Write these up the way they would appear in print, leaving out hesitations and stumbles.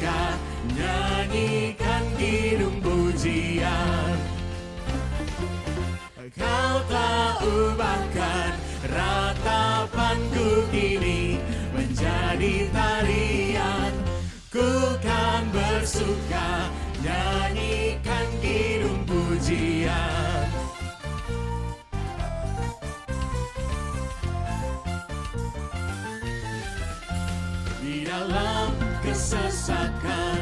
bersuka, nyanyikan kidung pujian. Kau telah ubahkan ratapanku kini menjadi tarian. Ku kan bersuka, nyanyikan kidung pujian. Di dalam kesesakan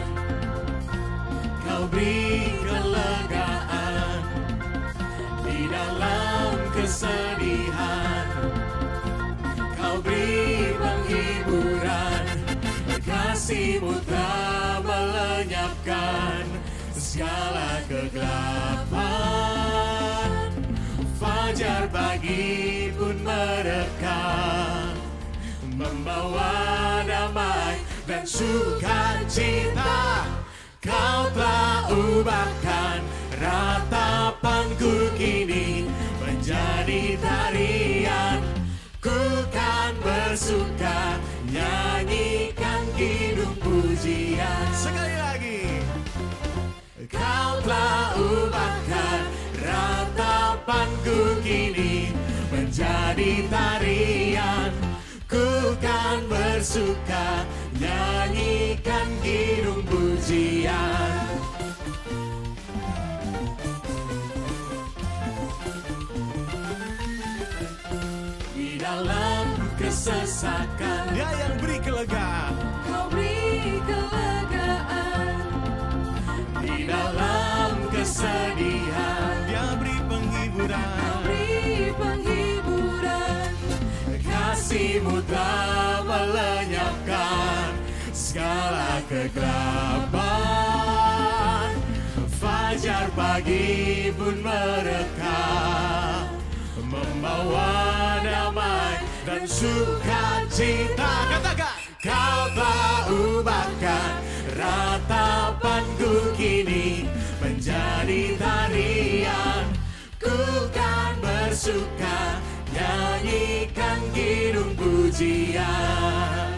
Kau beri kelegaan, di dalam kesedihan Kau beri penghiburan. Kasih-Mu telah melenyapkan segala kegelapan. Fajar pagi pun merekah, membawa damai dan sukacita. Kau telah ubahkan ratapanku kini menjadi tarian. Ku kan bersuka, nyanyikan kidung pujian. Sekali lagi. Kau telah ubahkan ratapanku kini menjadi tarian. Ku kan bersuka, nyanyikan kidung pujian. Di dalam kesesakan Dia yang beri kelegaan, Kau beri kelegaan. Di dalam kesedihan Dia beri penghiburan, Kau beri penghiburan. Kasih-Mu telah melenyapkan segala kegelapan. Fajar pagi pun merekah, membawa damai dan sukacita. Katakan, Kau telah ubahkan ratapanku kini menjadi tarian. Ku kan bersuka, nyanyikan kidung pujian.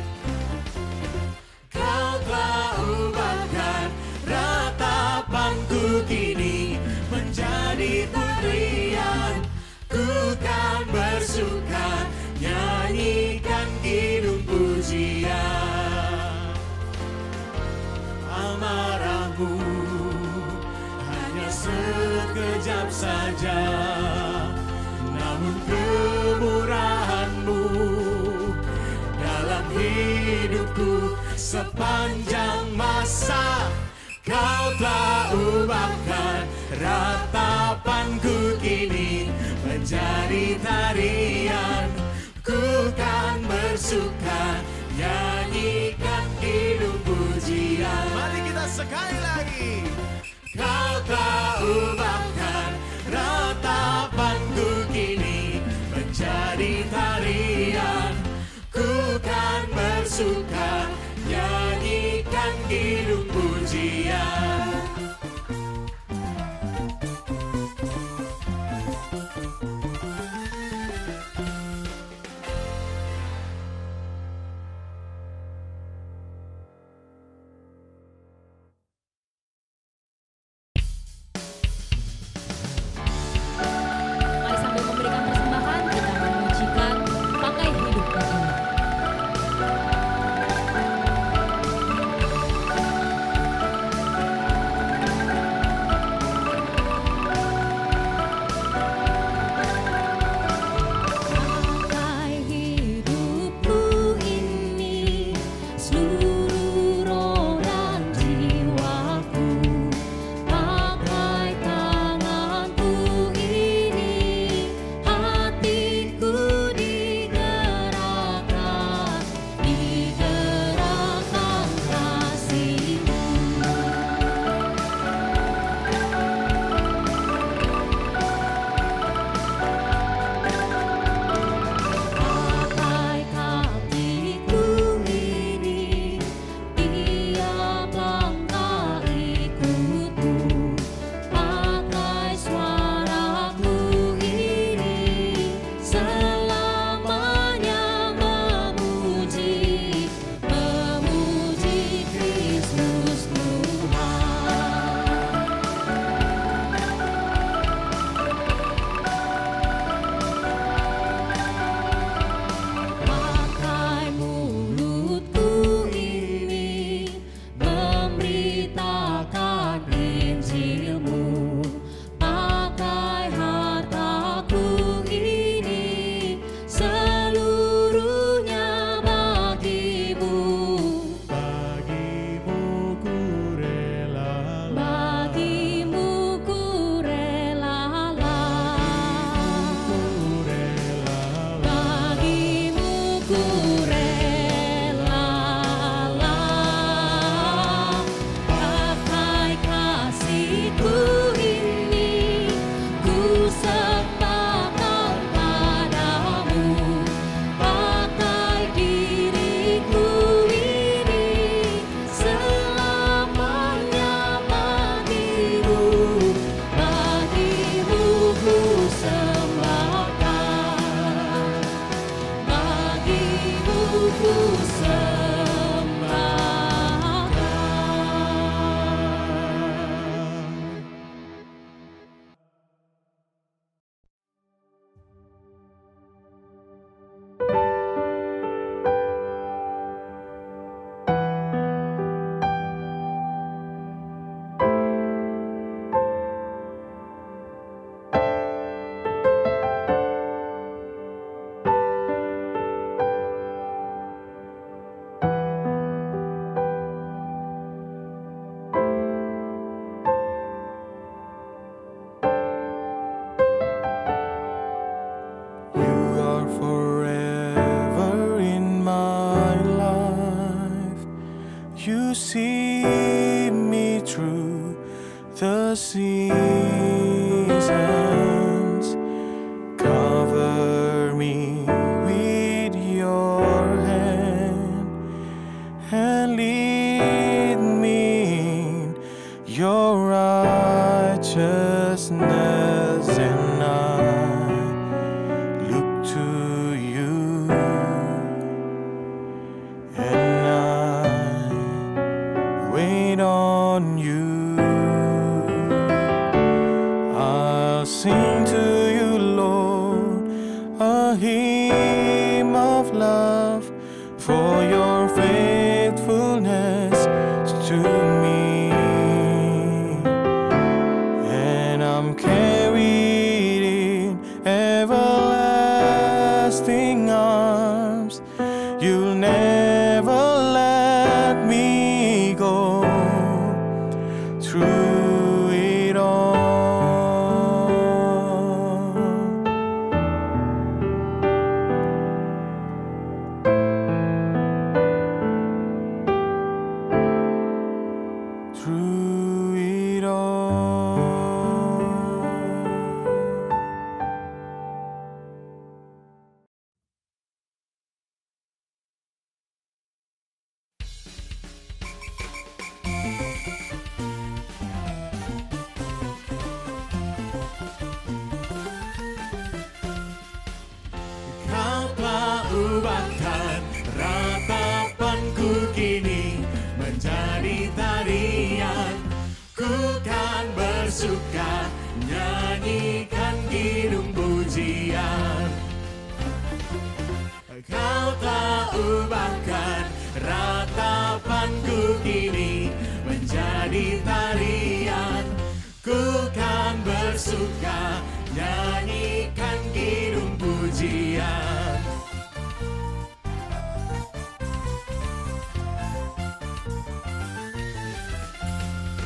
Kau telah ubahkan ratapanku kini menjadi tarian. Ku kan bersuka, nyanyikan kidung pujian. Amarah-Mu hanya sekejap saja, namun kemurahan-Mu dalam hidupku sepanjang masa. Kau telah ubahkan ratapanku kini menjadi tarian. Ku kan bersuka, nyanyikan kidung pujian. Mari kita sekali lagi. Kau telah ubahkan ratapanku kini menjadi tarian. Ku kan bersuka, nyanyikan kidung pujian. sing to you, Lord, a hymn of love for your faithfulness to me. And I'm carried in everlasting arms. You'll never let me go through it all. Through it all. Kau telah ubahkan ratapanku kini menjadi tarian. Ku kan bersuka nyanyikan kidung pujian. Kau telah ubahkan ratapanku kini menjadi tarian. Ku kan bersuka nyanyikan kidung pujian.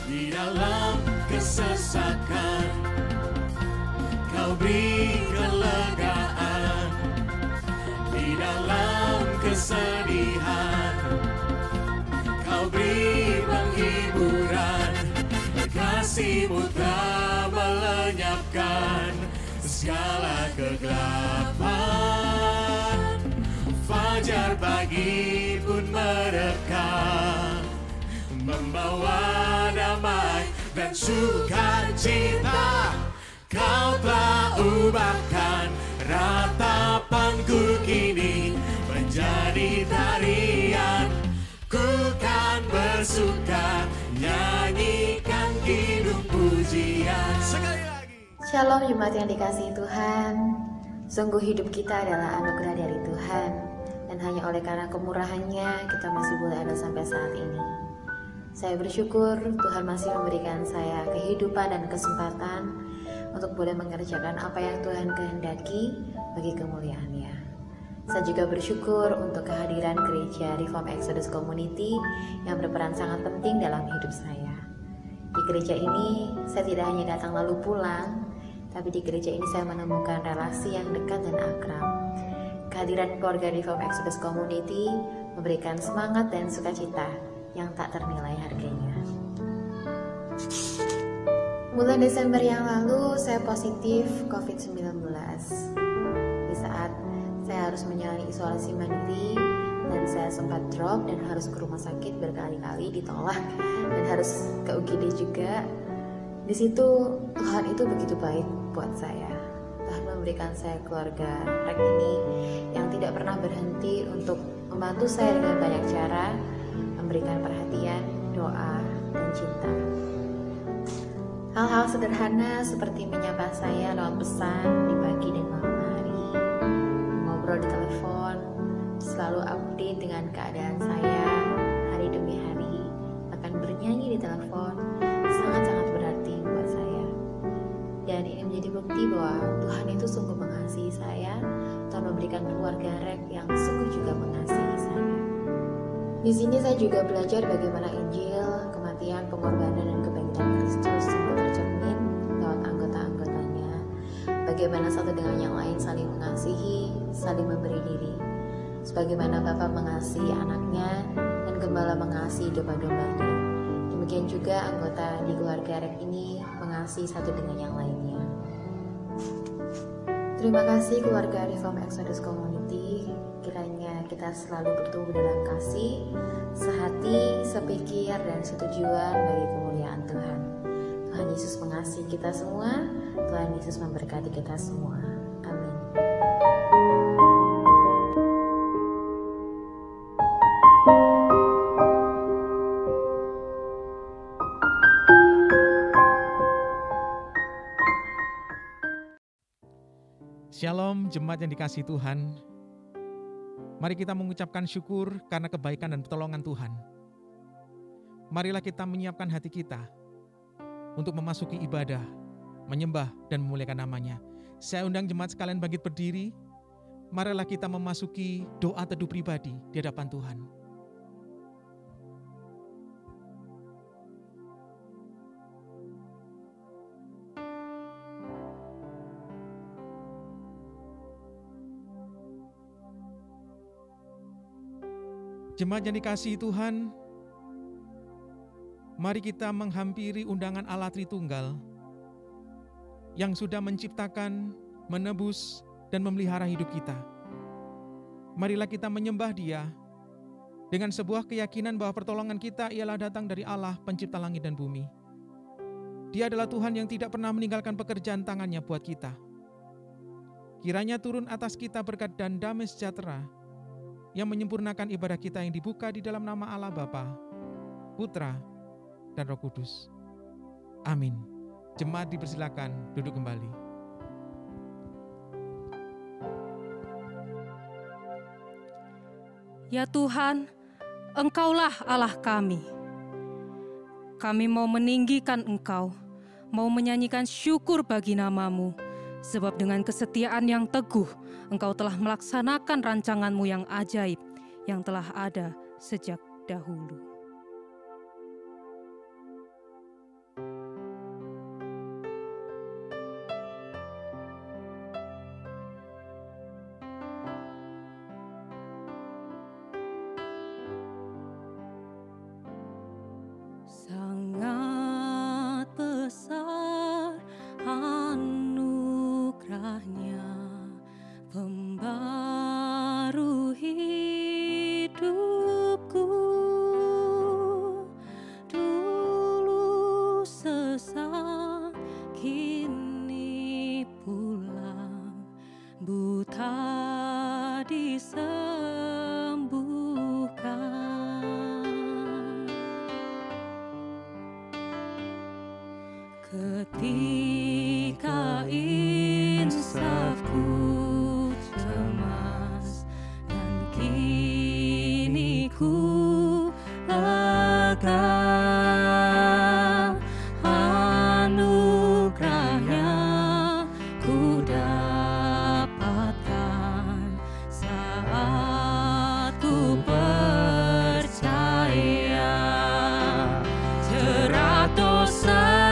Di dalam kesesakan Kau beri kelegaan. Di dalam kesedihan Kau beri penghiburan. Kasih-Mu telah melenyapkan segala kegelapan. Fajar pagi pun merekah, membawa damai dan sukacita. Kau telah ubahkan ratapanku kini menjadi tarian. Ku kan bersuka nyanyikan kidung pujian. Sekali lagi. Shalom jemaat yang dikasihi Tuhan. Sungguh hidup kita adalah anugerah dari Tuhan, dan hanya oleh karena kemurahannya kita masih boleh ada sampai saat ini. Saya bersyukur Tuhan masih memberikan saya kehidupan dan kesempatan untuk boleh mengerjakan apa yang Tuhan kehendaki bagi kemuliaan-Nya. Saya juga bersyukur untuk kehadiran gereja Reform Exodus Community yang berperan sangat penting dalam hidup saya. Di gereja ini saya tidak hanya datang lalu pulang, tapi di gereja ini saya menemukan relasi yang dekat dan akrab. Kehadiran keluarga Reform Exodus Community memberikan semangat dan sukacita yang tak ternilai harganya. Bulan Desember yang lalu saya positif COVID-19. Di saat saya harus menjalani isolasi mandiri dan saya sempat drop dan harus ke rumah sakit berkali-kali ditolak dan harus ke UGD juga. Di situ Tuhan itu begitu baik buat saya. Tuhan memberikan saya keluarga REK ini yang tidak pernah berhenti untuk membantu saya dengan banyak cara, memberikan perhatian, doa, dan cinta. Hal-hal sederhana seperti menyapa saya lewat pesan di pagi dan malam hari, ngobrol di telepon, selalu update dengan keadaan saya hari demi hari, bahkan bernyanyi di telepon, sangat-sangat berarti buat saya. Dan ini menjadi bukti bahwa Tuhan itu sungguh mengasihi saya. Tuhan memberikan keluarga REK yang sungguh juga mengasihi saya. Di sini saya juga belajar bagaimana Injil, kematian, pengorbanan, dan kebangkitan Kristus sungguh tercermin lewat anggota-anggotanya. Bagaimana satu dengan yang lain saling mengasihi, saling memberi diri. Sebagaimana Bapa mengasihi anaknya dan Gembala mengasihi domba-dombanya, demikian juga anggota di keluarga REK ini mengasihi satu dengan yang lainnya. Terima kasih keluarga Reform Exodus Community. Kiranya kita selalu bertumbuh dalam kasih, sehati, sepikir, dan setujuan bagi kemuliaan Tuhan. Tuhan Yesus mengasihi kita semua. Tuhan Yesus memberkati kita semua. Shalom jemaat yang dikasihi Tuhan. Mari kita mengucapkan syukur karena kebaikan dan pertolongan Tuhan. Marilah kita menyiapkan hati kita untuk memasuki ibadah, menyembah dan memuliakan namanya. Saya undang jemaat sekalian bangkit berdiri. Marilah kita memasuki doa teduh pribadi di hadapan Tuhan. Jemaat yang dikasihi Tuhan, mari kita menghampiri undangan Allah Tritunggal yang sudah menciptakan, menebus, dan memelihara hidup kita. Marilah kita menyembah Dia dengan sebuah keyakinan bahwa pertolongan kita ialah datang dari Allah, pencipta langit dan bumi. Dia adalah Tuhan yang tidak pernah meninggalkan pekerjaan tangannya buat kita. Kiranya turun atas kita berkat dan damai sejahtera yang menyempurnakan ibadah kita yang dibuka di dalam nama Allah Bapa, Putra, dan Roh Kudus. Amin. Jemaat dipersilakan duduk kembali. Ya Tuhan, Engkaulah Allah kami. Kami mau meninggikan Engkau, mau menyanyikan syukur bagi nama-Mu, sebab dengan kesetiaan yang teguh, Engkau telah melaksanakan rancangan-Mu yang ajaib, yang telah ada sejak dahulu. Sangat besar anugerahnya, pembaru hidupku. Dulu sesat, kini pulang, buta disembuhkan. Ketika insafku cemas dan kini ku lega, anugerahnya ku dapatkan saat ku percaya. Jerat dosa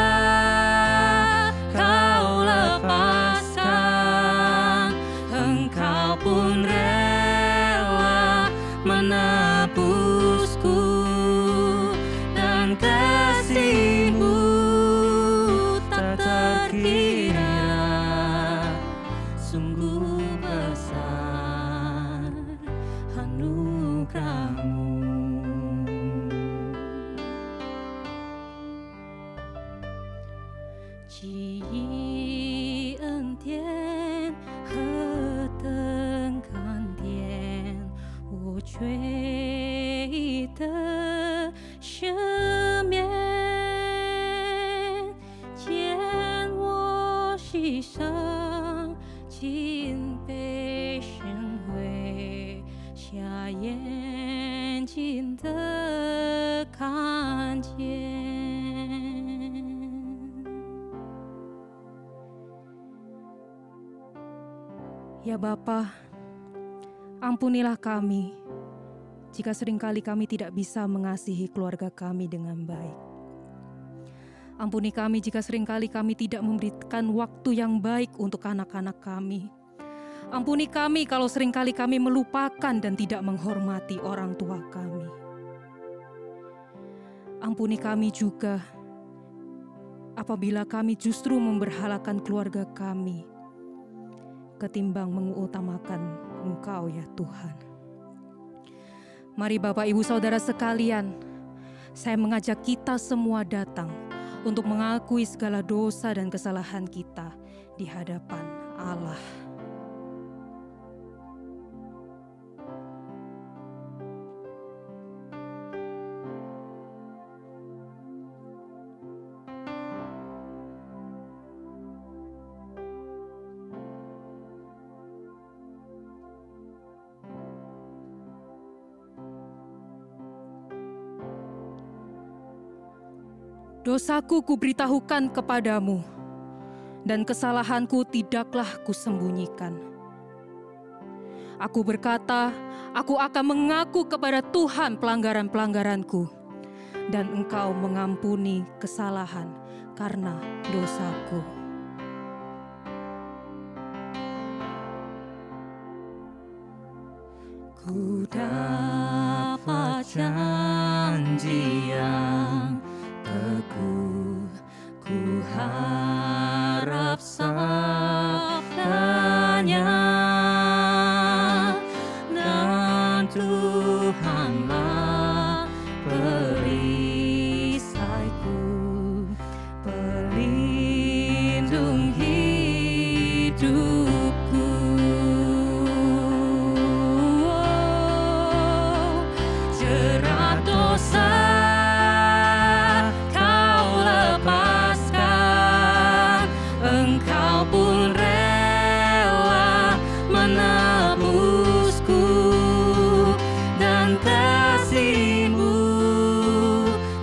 pun rela menebusku, dan kasih-Mu tak terkira, sungguh besar anugerah-Mu. Ji ân典何等甘甜，我追忆的赦免，见我牺牲，尽被寻回，瞎眼睛的看见。Ya Bapa, ampunilah kami jika seringkali kami tidak bisa mengasihi keluarga kami dengan baik. Ampuni kami jika seringkali kami tidak memberikan waktu yang baik untuk anak-anak kami. Ampuni kami kalau seringkali kami melupakan dan tidak menghormati orang tua kami. Ampuni kami juga apabila kami justru memberhalakan keluarga kami ketimbang mengutamakan Engkau ya Tuhan. Mari Bapak Ibu Saudara sekalian, saya mengajak kita semua datang untuk mengakui segala dosa dan kesalahan kita di hadapan Allah. Dosaku kuberitahukan kepadamu, dan kesalahanku tidaklah kusembunyikan. Aku berkata, aku akan mengaku kepada Tuhan pelanggaran-pelanggaranku, dan Engkau mengampuni kesalahan karena dosaku. Ku dapat janji yang teguh, ku harap sabdanya, dan Tuhanlah perisaiku, pelindung hidupku. Jerat dosa Kau lepaskan, Engkau pun rela menebusku, dan kasih-Mu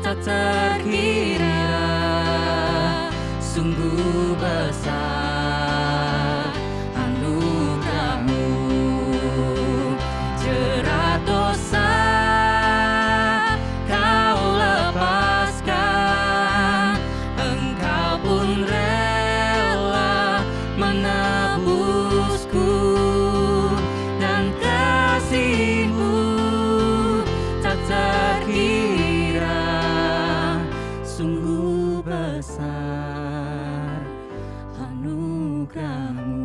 tak terkira, sungguh besar anugerah-Mu. Jerat dosa Kau lepaskan, Engkau pun rela menebusku, dan kasih-Mu tak terkira, sungguh besar anugerah-Mu.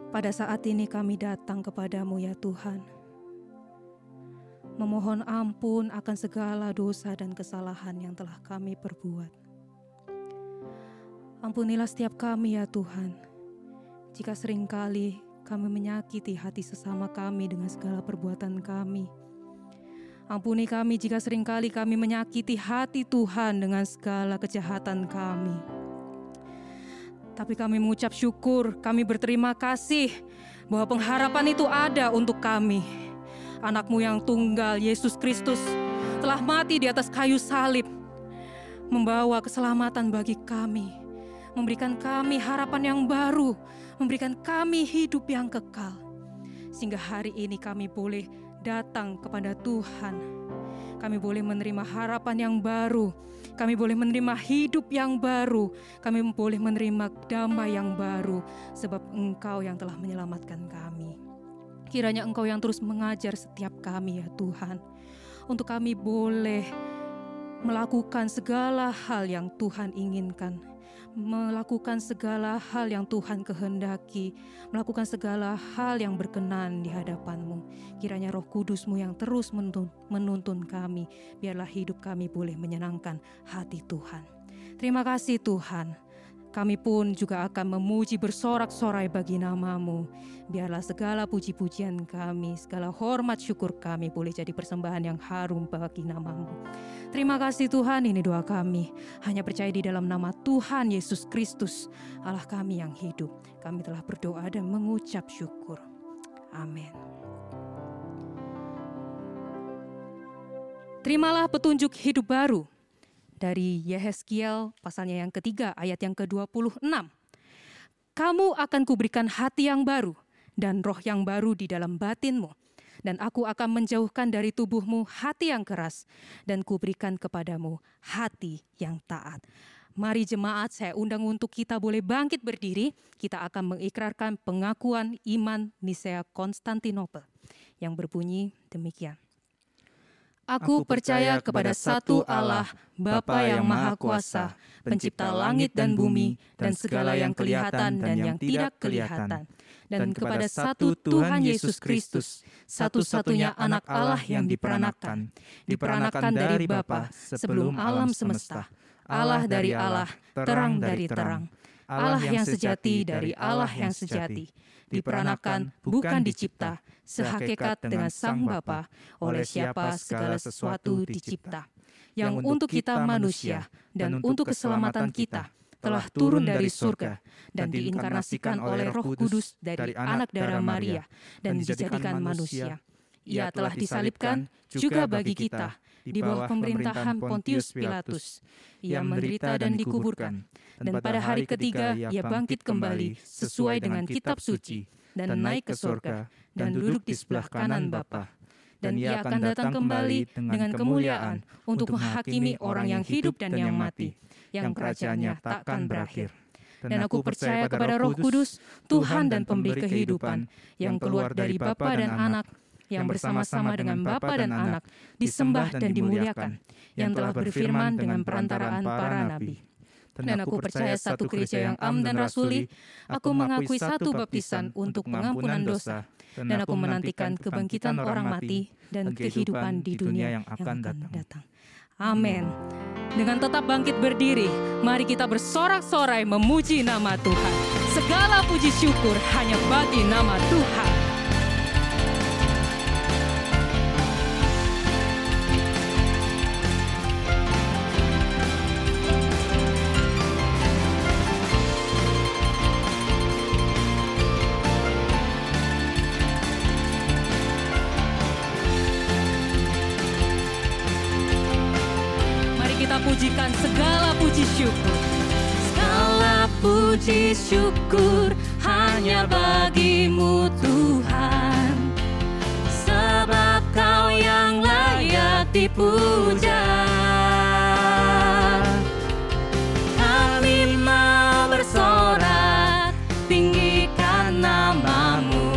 Pada saat ini kami datang kepadamu ya Tuhan, memohon ampun akan segala dosa dan kesalahan yang telah kami perbuat. Ampunilah setiap kami ya Tuhan, jika seringkali kami menyakiti hati sesama kami dengan segala perbuatan kami. Ampuni kami jika seringkali kami menyakiti hati Tuhan dengan segala kejahatan kami. Tapi kami mengucap syukur, kami berterima kasih bahwa pengharapan itu ada untuk kami. Anak-Mu yang tunggal, Yesus Kristus, telah mati di atas kayu salib, membawa keselamatan bagi kami, memberikan kami harapan yang baru, memberikan kami hidup yang kekal. Sehingga hari ini kami boleh datang kepada Tuhan. Kami boleh menerima harapan yang baru, kami boleh menerima hidup yang baru, kami boleh menerima damai yang baru, sebab Engkau yang telah menyelamatkan kami. Kiranya Engkau yang terus mengajar setiap kami ya Tuhan, untuk kami boleh melakukan segala hal yang Tuhan inginkan, melakukan segala hal yang Tuhan kehendaki, melakukan segala hal yang berkenan di hadapan-Mu. Kiranya Roh Kudus-Mu yang terus menuntun kami, biarlah hidup kami boleh menyenangkan hati Tuhan. Terima kasih Tuhan. Kami pun juga akan memuji bersorak-sorai bagi nama-Mu. Biarlah segala puji-pujian kami, segala hormat syukur kami boleh jadi persembahan yang harum bagi nama-Mu. Terima kasih Tuhan, ini doa kami. Hanya percaya di dalam nama Tuhan Yesus Kristus, Allah kami yang hidup. Kami telah berdoa dan mengucap syukur. Amin. Terimalah petunjuk hidup baru dari Yehezkiel pasalnya yang ketiga ayat yang ke-26. Kamu akan kuberikan hati yang baru dan roh yang baru di dalam batinmu. Dan aku akan menjauhkan dari tubuhmu hati yang keras dan kuberikan kepadamu hati yang taat. Mari jemaat, saya undang untuk kita boleh bangkit berdiri. Kita akan mengikrarkan pengakuan iman Nisea Konstantinopel yang berbunyi demikian. Aku percaya kepada satu Allah, Bapa yang Maha Kuasa, Pencipta langit dan bumi, dan segala yang kelihatan dan yang tidak kelihatan. Dan kepada satu Tuhan Yesus Kristus, satu-satunya anak Allah yang diperanakan dari Bapa sebelum alam semesta. Allah dari Allah, terang dari terang. Allah yang sejati dari Allah yang sejati. Diperanakan bukan dicipta, sehakikat dengan Sang Bapa, oleh siapa segala sesuatu dicipta. Yang untuk kita manusia dan untuk keselamatan kita, telah turun dari surga dan diinkarnasikan oleh Roh Kudus dari anak darah Maria dan dijadikan manusia. Ia telah disalibkan juga bagi kita di bawah pemerintahan Pontius Pilatus. Ia menderita dan dikuburkan, dan pada hari ketiga ia bangkit kembali sesuai dengan kitab suci dan naik ke surga dan duduk di sebelah kanan Bapa. Dan ia akan datang kembali dengan kemuliaan untuk menghakimi orang yang hidup dan yang mati, yang kerajaannya takkan berakhir. Dan aku percaya kepada Roh Kudus, Tuhan dan Pemberi kehidupan, yang keluar dari Bapa dan Anak, yang bersama-sama dengan Bapa dan Anak, disembah dan dimuliakan, yang telah berfirman dengan perantaraan para nabi. Dan aku percaya satu gereja yang am dan rasuli, aku mengakui satu baptisan untuk pengampunan dosa, dan aku menantikan kebangkitan orang mati dan kehidupan di dunia yang akan datang. Amin. Dengan tetap bangkit berdiri, mari kita bersorak-sorai memuji nama Tuhan. Segala puji syukur hanya bagi nama Tuhan. Pujikan segala puji syukur. Segala puji syukur hanya bagimu Tuhan, sebab Kau yang layak dipuja. Kami mau bersorak, tinggikan namamu.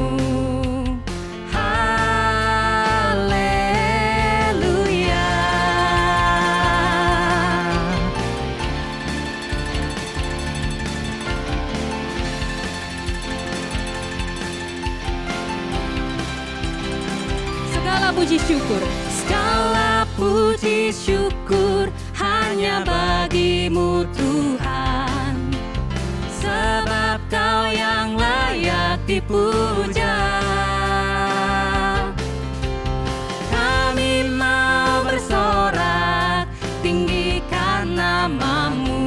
Puji syukur, segala puji syukur hanya bagimu Tuhan, sebab Kau yang layak dipuja. Kami mau bersorak, tinggikan namamu.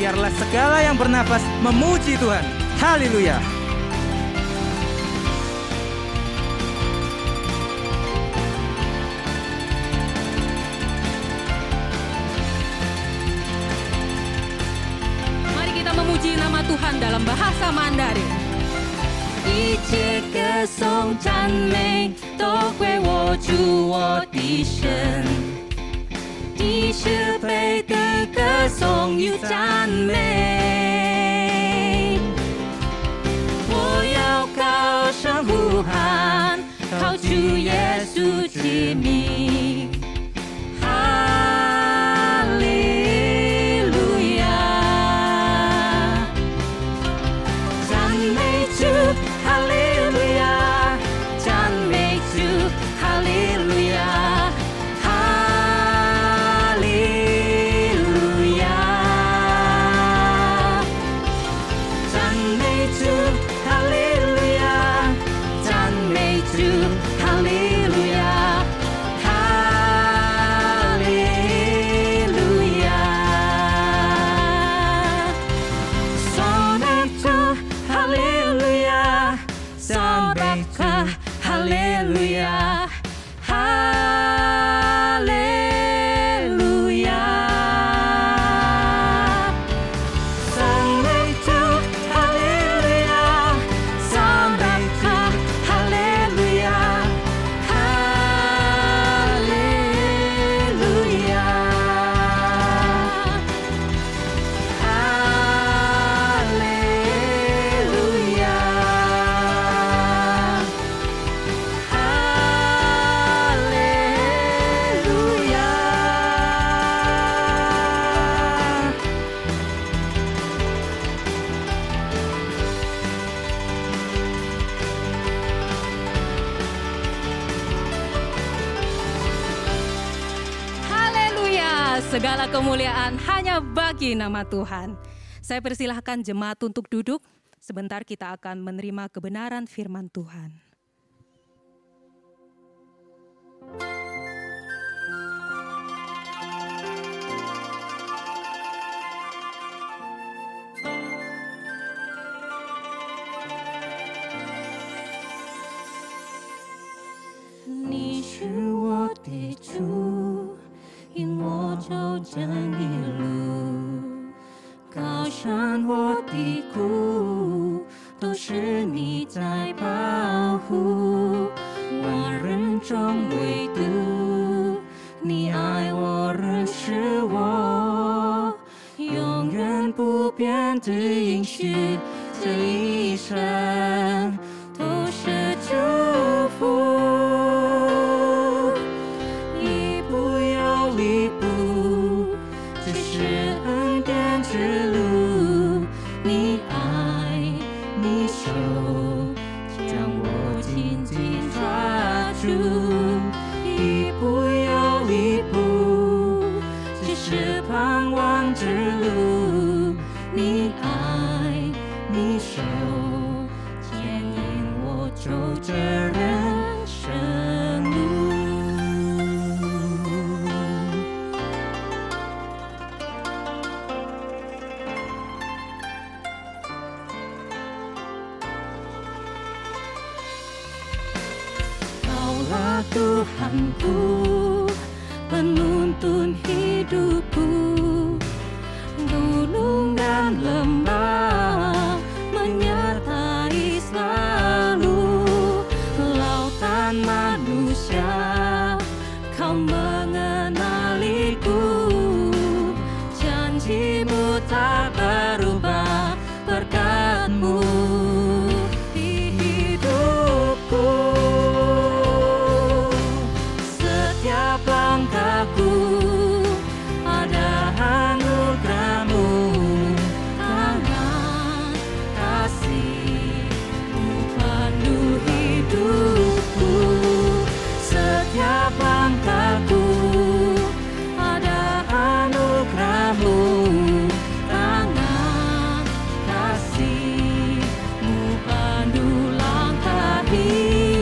Biarlah segala yang bernapas memuji Tuhan. Haleluya. Mari kita memuji nama Tuhan dalam bahasa Mandarin. 一切歌颂赞美都归我主我的神，你是配得歌颂与赞美。我要高声呼喊，靠主耶稣之名。哈利路亚，赞美主，哈利路亚，赞美主，哈利路亚。哈 Segala kemuliaan hanya bagi nama Tuhan. Saya persilahkan jemaat untuk duduk. Sebentar kita akan menerima kebenaran firman Tuhan.你是我的主，引我走正义路，高山或低谷，都是你在保护。万人中唯独你爱我，认识我，永远不变的应许，这一生都是祝福。Tuhanku, penuntun hidupku, gunung dan lembah menyertai selalu, lautan manusia kau mengenaliku, janjimu tak berubah, berkat-Mu di hidupku. Langkahku ada anugerah-Mu, tangan kasih-Mu penuh hidupku. Setiap langkahku ada anugerah-Mu, tangan kasih-Mu penuh langkah hidupku.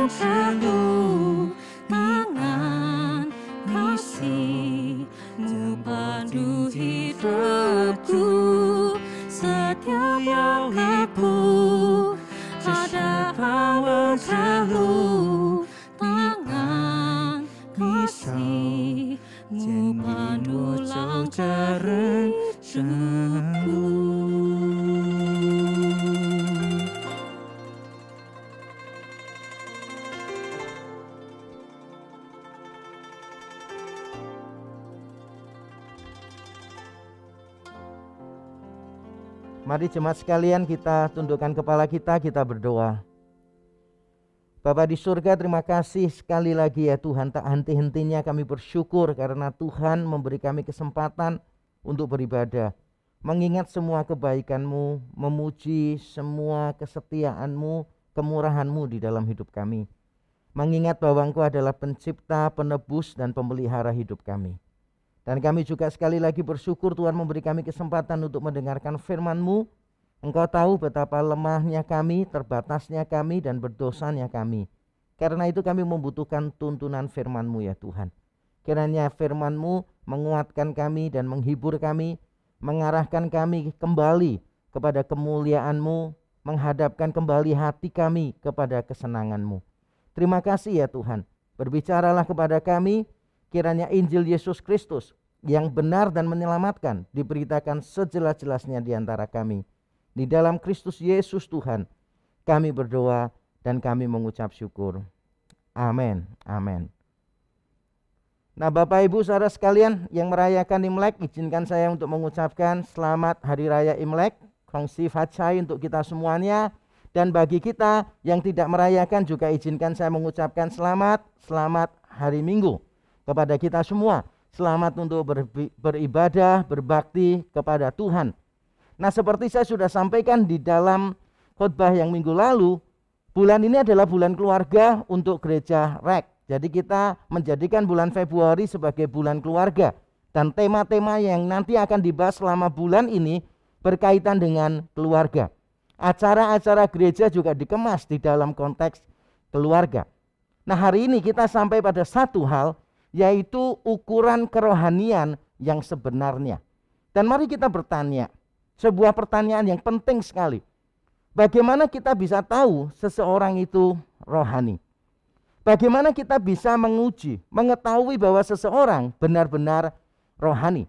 Selalu tangan kasih-Mu pandu hidupku, setiap langkahku ada pawang selalu, tangan kasih-Mu pandu langkah rencanaku. Mari jemaat sekalian kita tundukkan kepala kita berdoa. Bapa di surga, terima kasih sekali lagi ya Tuhan, tak henti-hentinya kami bersyukur karena Tuhan memberi kami kesempatan untuk beribadah, mengingat semua kebaikan-Mu, memuji semua kesetiaan-Mu, kemurahan-Mu di dalam hidup kami, mengingat bahwa Engkau adalah pencipta, penebus, dan pemelihara hidup kami. Dan kami juga sekali lagi bersyukur Tuhan memberi kami kesempatan untuk mendengarkan firman-Mu. Engkau tahu betapa lemahnya kami, terbatasnya kami, dan berdosanya kami. Karena itu kami membutuhkan tuntunan firman-Mu ya Tuhan. Kiranya firman-Mu menguatkan kami dan menghibur kami, mengarahkan kami kembali kepada kemuliaan-Mu, menghadapkan kembali hati kami kepada kesenangan-Mu. Terima kasih ya Tuhan. Berbicaralah kepada kami. Kiranya Injil Yesus Kristus yang benar dan menyelamatkan diberitakan sejelas-jelasnya di antara kami. Di dalam Kristus Yesus Tuhan, kami berdoa dan kami mengucap syukur. Amin. Amin. Nah, Bapak Ibu saudara sekalian yang merayakan Imlek, izinkan saya untuk mengucapkan selamat Hari Raya Imlek, Kongsi Fatchai untuk kita semuanya. Dan bagi kita yang tidak merayakan juga izinkan saya mengucapkan selamat hari Minggu kepada kita semua. Selamat untuk beribadah, berbakti kepada Tuhan. Nah, seperti saya sudah sampaikan di dalam khotbah yang minggu lalu, bulan ini adalah bulan keluarga untuk gereja REK. Jadi kita menjadikan bulan Februari sebagai bulan keluarga. Dan tema-tema yang nanti akan dibahas selama bulan ini berkaitan dengan keluarga. Acara-acara gereja juga dikemas di dalam konteks keluarga. Nah, hari ini kita sampai pada satu hal, yaitu ukuran kerohanian yang sebenarnya. Dan mari kita bertanya, sebuah pertanyaan yang penting sekali. Bagaimana kita bisa tahu seseorang itu rohani? Bagaimana kita bisa menguji, mengetahui bahwa seseorang benar-benar rohani?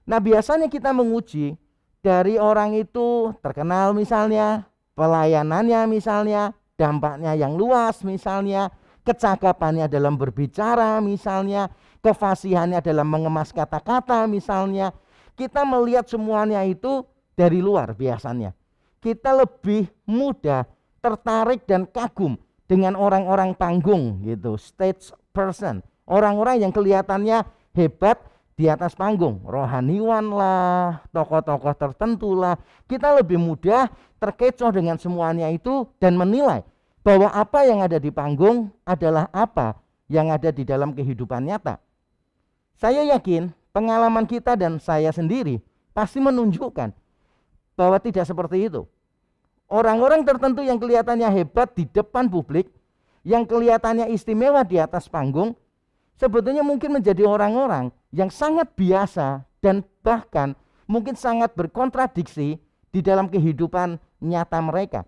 Nah, biasanya kita menguji dari orang itu terkenal misalnya, pelayanannya misalnya, dampaknya yang luas misalnya, kecakapannya dalam berbicara misalnya, kefasihannya dalam mengemas kata-kata misalnya. Kita melihat semuanya itu dari luar biasanya. Kita lebih mudah tertarik dan kagum dengan orang-orang panggung gitu, stage person, orang-orang yang kelihatannya hebat di atas panggung, rohaniwan lah, tokoh-tokoh tertentu lah. Kita lebih mudah terkecoh dengan semuanya itu dan menilai bahwa apa yang ada di panggung adalah apa yang ada di dalam kehidupan nyata. Saya yakin pengalaman kita dan saya sendiri pasti menunjukkan bahwa tidak seperti itu. Orang-orang tertentu yang kelihatannya hebat di depan publik, yang kelihatannya istimewa di atas panggung, sebetulnya mungkin menjadi orang-orang yang sangat biasa dan bahkan mungkin sangat berkontradiksi di dalam kehidupan nyata mereka.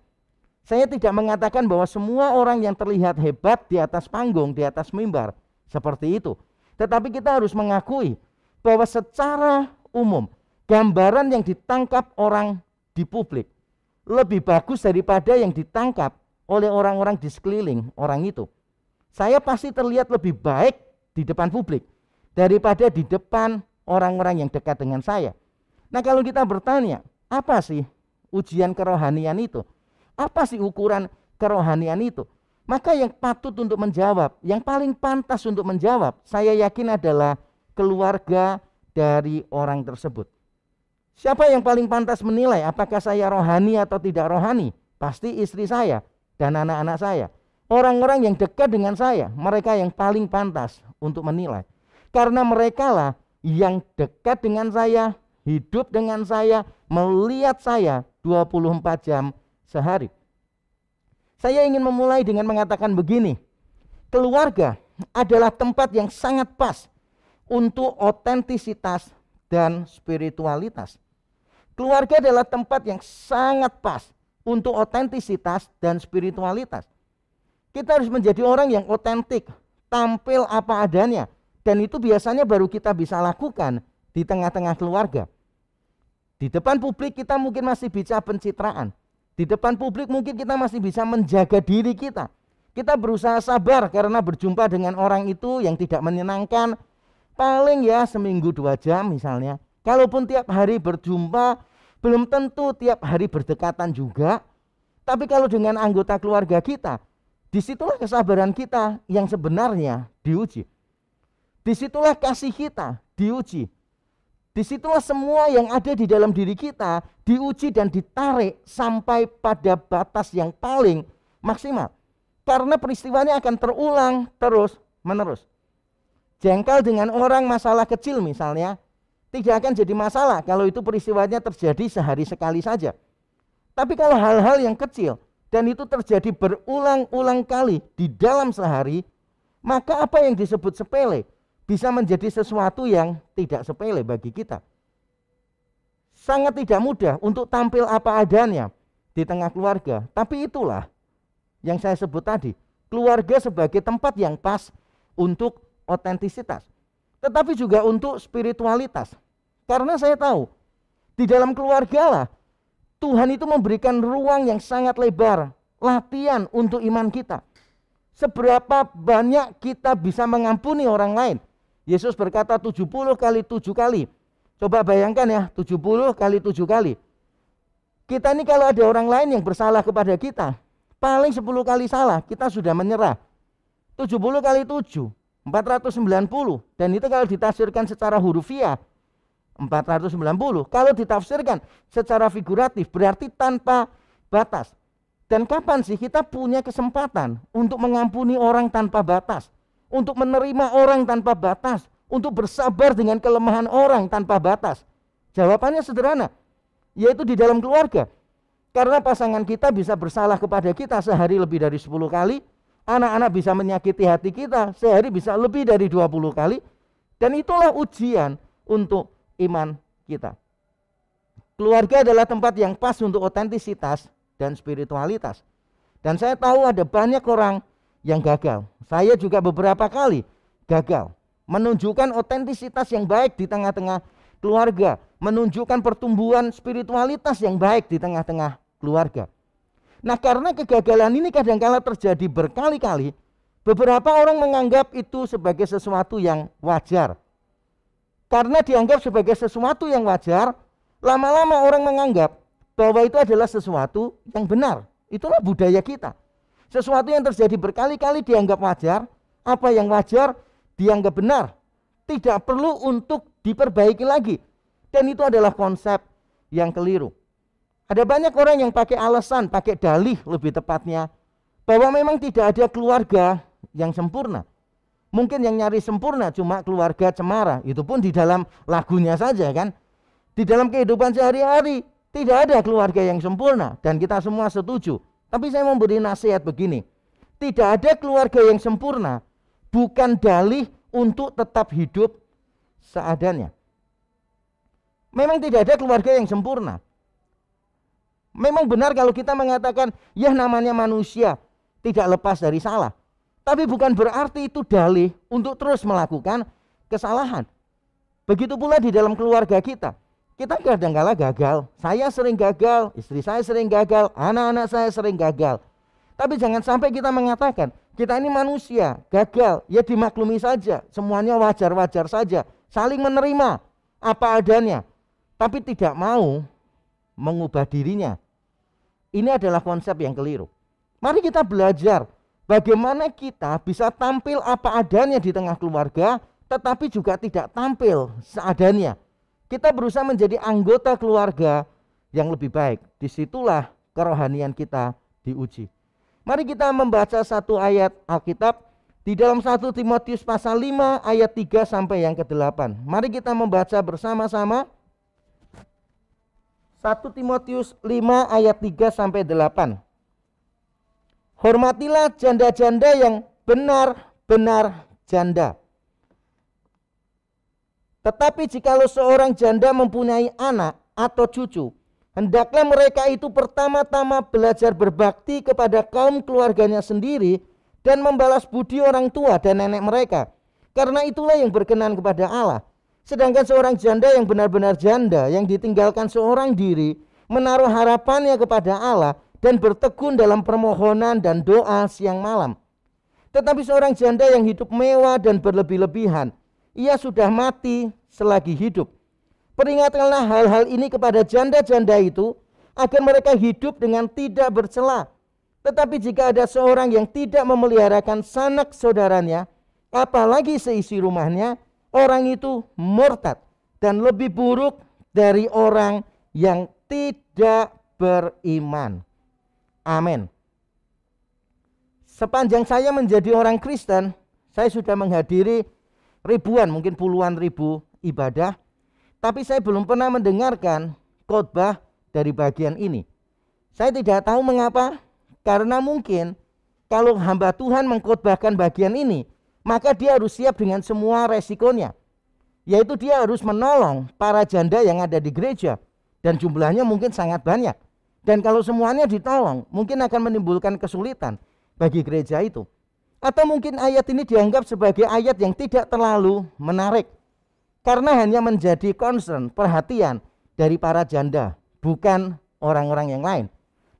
Saya tidak mengatakan bahwa semua orang yang terlihat hebat di atas panggung, di atas mimbar seperti itu. Tetapi kita harus mengakui bahwa secara umum gambaran yang ditangkap orang di publik lebih bagus daripada yang ditangkap oleh orang-orang di sekeliling orang itu. Saya pasti terlihat lebih baik di depan publik daripada di depan orang-orang yang dekat dengan saya. Nah, kalau kita bertanya, apa sih ujian kerohanian itu? Apa sih ukuran kerohanian itu? Maka yang patut untuk menjawab, yang paling pantas untuk menjawab, saya yakin adalah keluarga dari orang tersebut. Siapa yang paling pantas menilai apakah saya rohani atau tidak rohani? Pasti istri saya dan anak-anak saya. Orang-orang yang dekat dengan saya, mereka yang paling pantas untuk menilai. Karena mereka lah yang dekat dengan saya, hidup dengan saya, melihat saya 24 jam sehari. Saya ingin memulai dengan mengatakan begini. Keluarga adalah tempat yang sangat pas untuk otentisitas dan spiritualitas. Keluarga adalah tempat yang sangat pas untuk otentisitas dan spiritualitas. Kita harus menjadi orang yang otentik, tampil apa adanya. Dan itu biasanya baru kita bisa lakukan di tengah-tengah keluarga. Di depan publik kita mungkin masih bisa pencitraan. Di depan publik mungkin kita masih bisa menjaga diri kita. Kita berusaha sabar karena berjumpa dengan orang itu yang tidak menyenangkan. Paling ya seminggu 2 jam misalnya. Kalaupun tiap hari berjumpa, belum tentu tiap hari berdekatan juga. Tapi kalau dengan anggota keluarga kita, disitulah kesabaran kita yang sebenarnya diuji. Disitulah kasih kita diuji. Disitulah semua yang ada di dalam diri kita diuji dan ditarik sampai pada batas yang paling maksimal. Karena peristiwanya akan terulang terus menerus. Jengkel dengan orang masalah kecil misalnya, tidak akan jadi masalah kalau itu peristiwanya terjadi sehari sekali saja. Tapi kalau hal-hal yang kecil dan itu terjadi berulang-ulang kali di dalam sehari, maka apa yang disebut sepele bisa menjadi sesuatu yang tidak sepele bagi kita. Sangat tidak mudah untuk tampil apa adanya di tengah keluarga. Tapi itulah yang saya sebut tadi. Keluarga sebagai tempat yang pas untuk otentisitas. Tetapi juga untuk spiritualitas. Karena saya tahu di dalam keluarga lah Tuhan itu memberikan ruang yang sangat lebar. Latihan untuk iman kita. Seberapa banyak kita bisa mengampuni orang lain. Yesus berkata 70 kali 7 kali. Coba bayangkan ya, 70 kali 7 kali. Kita ini kalau ada orang lain yang bersalah kepada kita, paling 10 kali salah, kita sudah menyerah. 70 kali 7, 490. Dan itu kalau ditafsirkan secara hurufiah, 490. Kalau ditafsirkan secara figuratif, berarti tanpa batas. Dan kapan sih kita punya kesempatan untuk mengampuni orang tanpa batas? Untuk menerima orang tanpa batas? Untuk bersabar dengan kelemahan orang tanpa batas? Jawabannya sederhana, yaitu di dalam keluarga. Karena pasangan kita bisa bersalah kepada kita sehari lebih dari 10 kali, anak-anak bisa menyakiti hati kita sehari bisa lebih dari 20 kali, dan itulah ujian untuk iman kita. Keluarga adalah tempat yang pas untuk otentisitas dan spiritualitas. Dan saya tahu ada banyak orang yang gagal. Saya juga beberapa kali gagal menunjukkan otentisitas yang baik di tengah-tengah keluarga, menunjukkan pertumbuhan spiritualitas yang baik di tengah-tengah keluarga. Nah, karena kegagalan ini kadang-kala terjadi berkali-kali, beberapa orang menganggap itu sebagai sesuatu yang wajar. Karena dianggap sebagai sesuatu yang wajar, lama-lama orang menganggap bahwa itu adalah sesuatu yang benar. Itulah budaya kita. Sesuatu yang terjadi berkali-kali dianggap wajar, apa yang wajar dianggap benar, tidak perlu untuk diperbaiki lagi. Dan itu adalah konsep yang keliru. Ada banyak orang yang pakai alasan, pakai dalih lebih tepatnya, bahwa memang tidak ada keluarga yang sempurna. Mungkin yang nyari sempurna cuma keluarga cemara, itu pun di dalam lagunya saja kan. Di dalam kehidupan sehari-hari tidak ada keluarga yang sempurna, dan kita semua setuju. Tapi saya memberi nasihat begini, tidak ada keluarga yang sempurna bukan dalih untuk tetap hidup seadanya. Memang tidak ada keluarga yang sempurna. Memang benar kalau kita mengatakan, ya namanya manusia tidak lepas dari salah. Tapi bukan berarti itu dalih untuk terus melakukan kesalahan. Begitu pula di dalam keluarga kita. Kita kadang-kala gagal. Saya sering gagal, istri saya sering gagal, anak-anak saya sering gagal. Tapi jangan sampai kita mengatakan, kita ini manusia, gagal, ya dimaklumi saja. Semuanya wajar-wajar saja. Saling menerima apa adanya. Tapi tidak mau mengubah dirinya. Ini adalah konsep yang keliru. Mari kita belajar bagaimana kita bisa tampil apa adanya di tengah keluarga, tetapi juga tidak tampil seadanya. Kita berusaha menjadi anggota keluarga yang lebih baik. Disitulah kerohanian kita diuji. Mari kita membaca satu ayat Alkitab di dalam 1 Timotius pasal 5 ayat 3 sampai yang ke-8. Mari kita membaca bersama-sama. 1 Timotius 5 ayat 3 sampai 8. Hormatilah janda-janda yang benar-benar janda. Tetapi jikalau seorang janda mempunyai anak atau cucu, hendaklah mereka itu pertama-tama belajar berbakti kepada kaum keluarganya sendiri dan membalas budi orang tua dan nenek mereka. Karena itulah yang berkenan kepada Allah. Sedangkan seorang janda yang benar-benar janda, yang ditinggalkan seorang diri, menaruh harapannya kepada Allah dan bertekun dalam permohonan dan doa siang malam. Tetapi seorang janda yang hidup mewah dan berlebih-lebihan, ia sudah mati selagi hidup. Peringatkanlah hal-hal ini kepada janda-janda itu, agar mereka hidup dengan tidak bercela. Tetapi jika ada seorang yang tidak memeliharakan sanak saudaranya, apalagi seisi rumahnya, orang itu murtad dan lebih buruk dari orang yang tidak beriman. Amin. Sepanjang saya menjadi orang Kristen, saya sudah menghadiri ribuan, mungkin puluhan ribu ibadah, tapi saya belum pernah mendengarkan khotbah dari bagian ini. Saya tidak tahu mengapa, karena mungkin kalau hamba Tuhan mengkhotbahkan bagian ini, maka dia harus siap dengan semua resikonya. Yaitu dia harus menolong para janda yang ada di gereja. Dan jumlahnya mungkin sangat banyak. Dan kalau semuanya ditolong, mungkin akan menimbulkan kesulitan bagi gereja itu. Atau mungkin ayat ini dianggap sebagai ayat yang tidak terlalu menarik. Karena hanya menjadi concern, perhatian dari para janda, bukan orang-orang yang lain.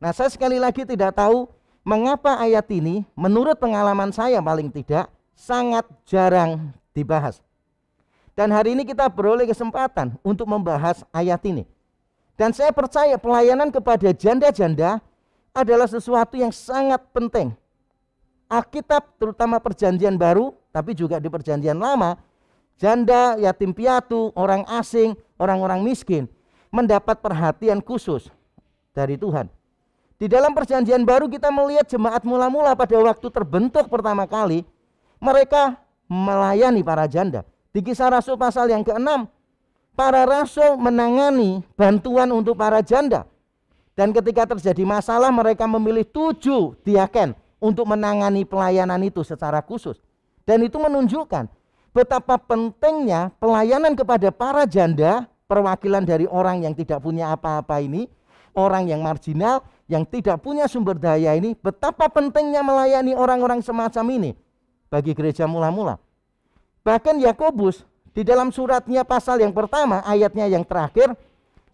Nah, saya sekali lagi tidak tahu mengapa ayat ini menurut pengalaman saya paling tidak sangat jarang dibahas. Dan hari ini kita beroleh kesempatan untuk membahas ayat ini. Dan saya percaya pelayanan kepada janda-janda adalah sesuatu yang sangat penting. Alkitab terutama perjanjian baru, tapi juga di perjanjian lama, janda, yatim piatu, orang asing, orang-orang miskin mendapat perhatian khusus dari Tuhan. Di dalam perjanjian baru kita melihat jemaat mula-mula pada waktu terbentuk pertama kali, mereka melayani para janda. Di Kisah Rasul pasal yang ke-6, para rasul menangani bantuan untuk para janda. Dan ketika terjadi masalah, mereka memilih 7 diaken untuk menangani pelayanan itu secara khusus. Dan itu menunjukkan betapa pentingnya pelayanan kepada para janda, perwakilan dari orang yang tidak punya apa-apa ini, orang yang marginal, yang tidak punya sumber daya ini, betapa pentingnya melayani orang-orang semacam ini bagi gereja mula-mula. Bahkan Yakobus di dalam suratnya pasal yang pertama, ayatnya yang terakhir,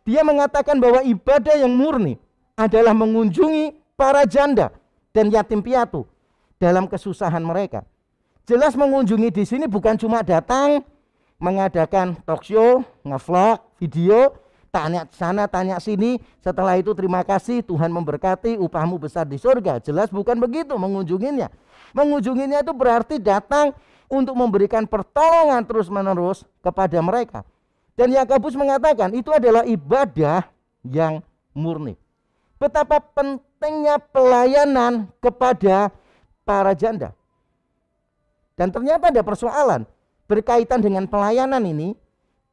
dia mengatakan bahwa ibadah yang murni adalah mengunjungi para janda dan yatim piatu dalam kesusahan mereka. Jelas mengunjungi di sini bukan cuma datang mengadakan talk show, ngevlog, video, tanya sana tanya sini, setelah itu terima kasih Tuhan memberkati, upahmu besar di surga. Jelas bukan begitu mengunjunginya. Mengunjunginya itu berarti datang untuk memberikan pertolongan terus-menerus kepada mereka. Dan Yakobus mengatakan itu adalah ibadah yang murni. Betapa pentingnya pelayanan kepada para janda. Dan ternyata ada persoalan berkaitan dengan pelayanan ini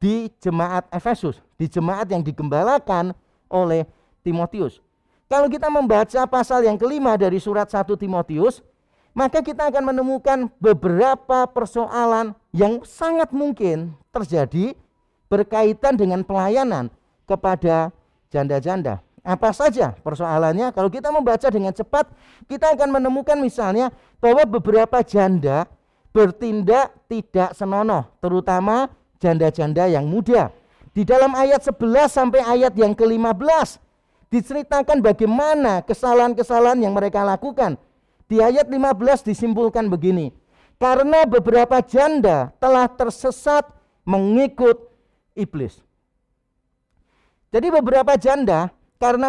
di jemaat Efesus, di jemaat yang digembalakan oleh Timotius. Kalau kita membaca pasal yang kelima dari surat 1 Timotius, maka kita akan menemukan beberapa persoalan yang sangat mungkin terjadi berkaitan dengan pelayanan kepada janda-janda. Apa saja persoalannya? Kalau kita membaca dengan cepat, kita akan menemukan misalnya bahwa beberapa janda bertindak tidak senonoh, terutama janda-janda yang muda. Di dalam ayat 11 sampai ayat yang ke-15 diceritakan bagaimana kesalahan-kesalahan yang mereka lakukan. Di ayat 15 disimpulkan begini, karena beberapa janda telah tersesat mengikut iblis. Jadi beberapa janda karena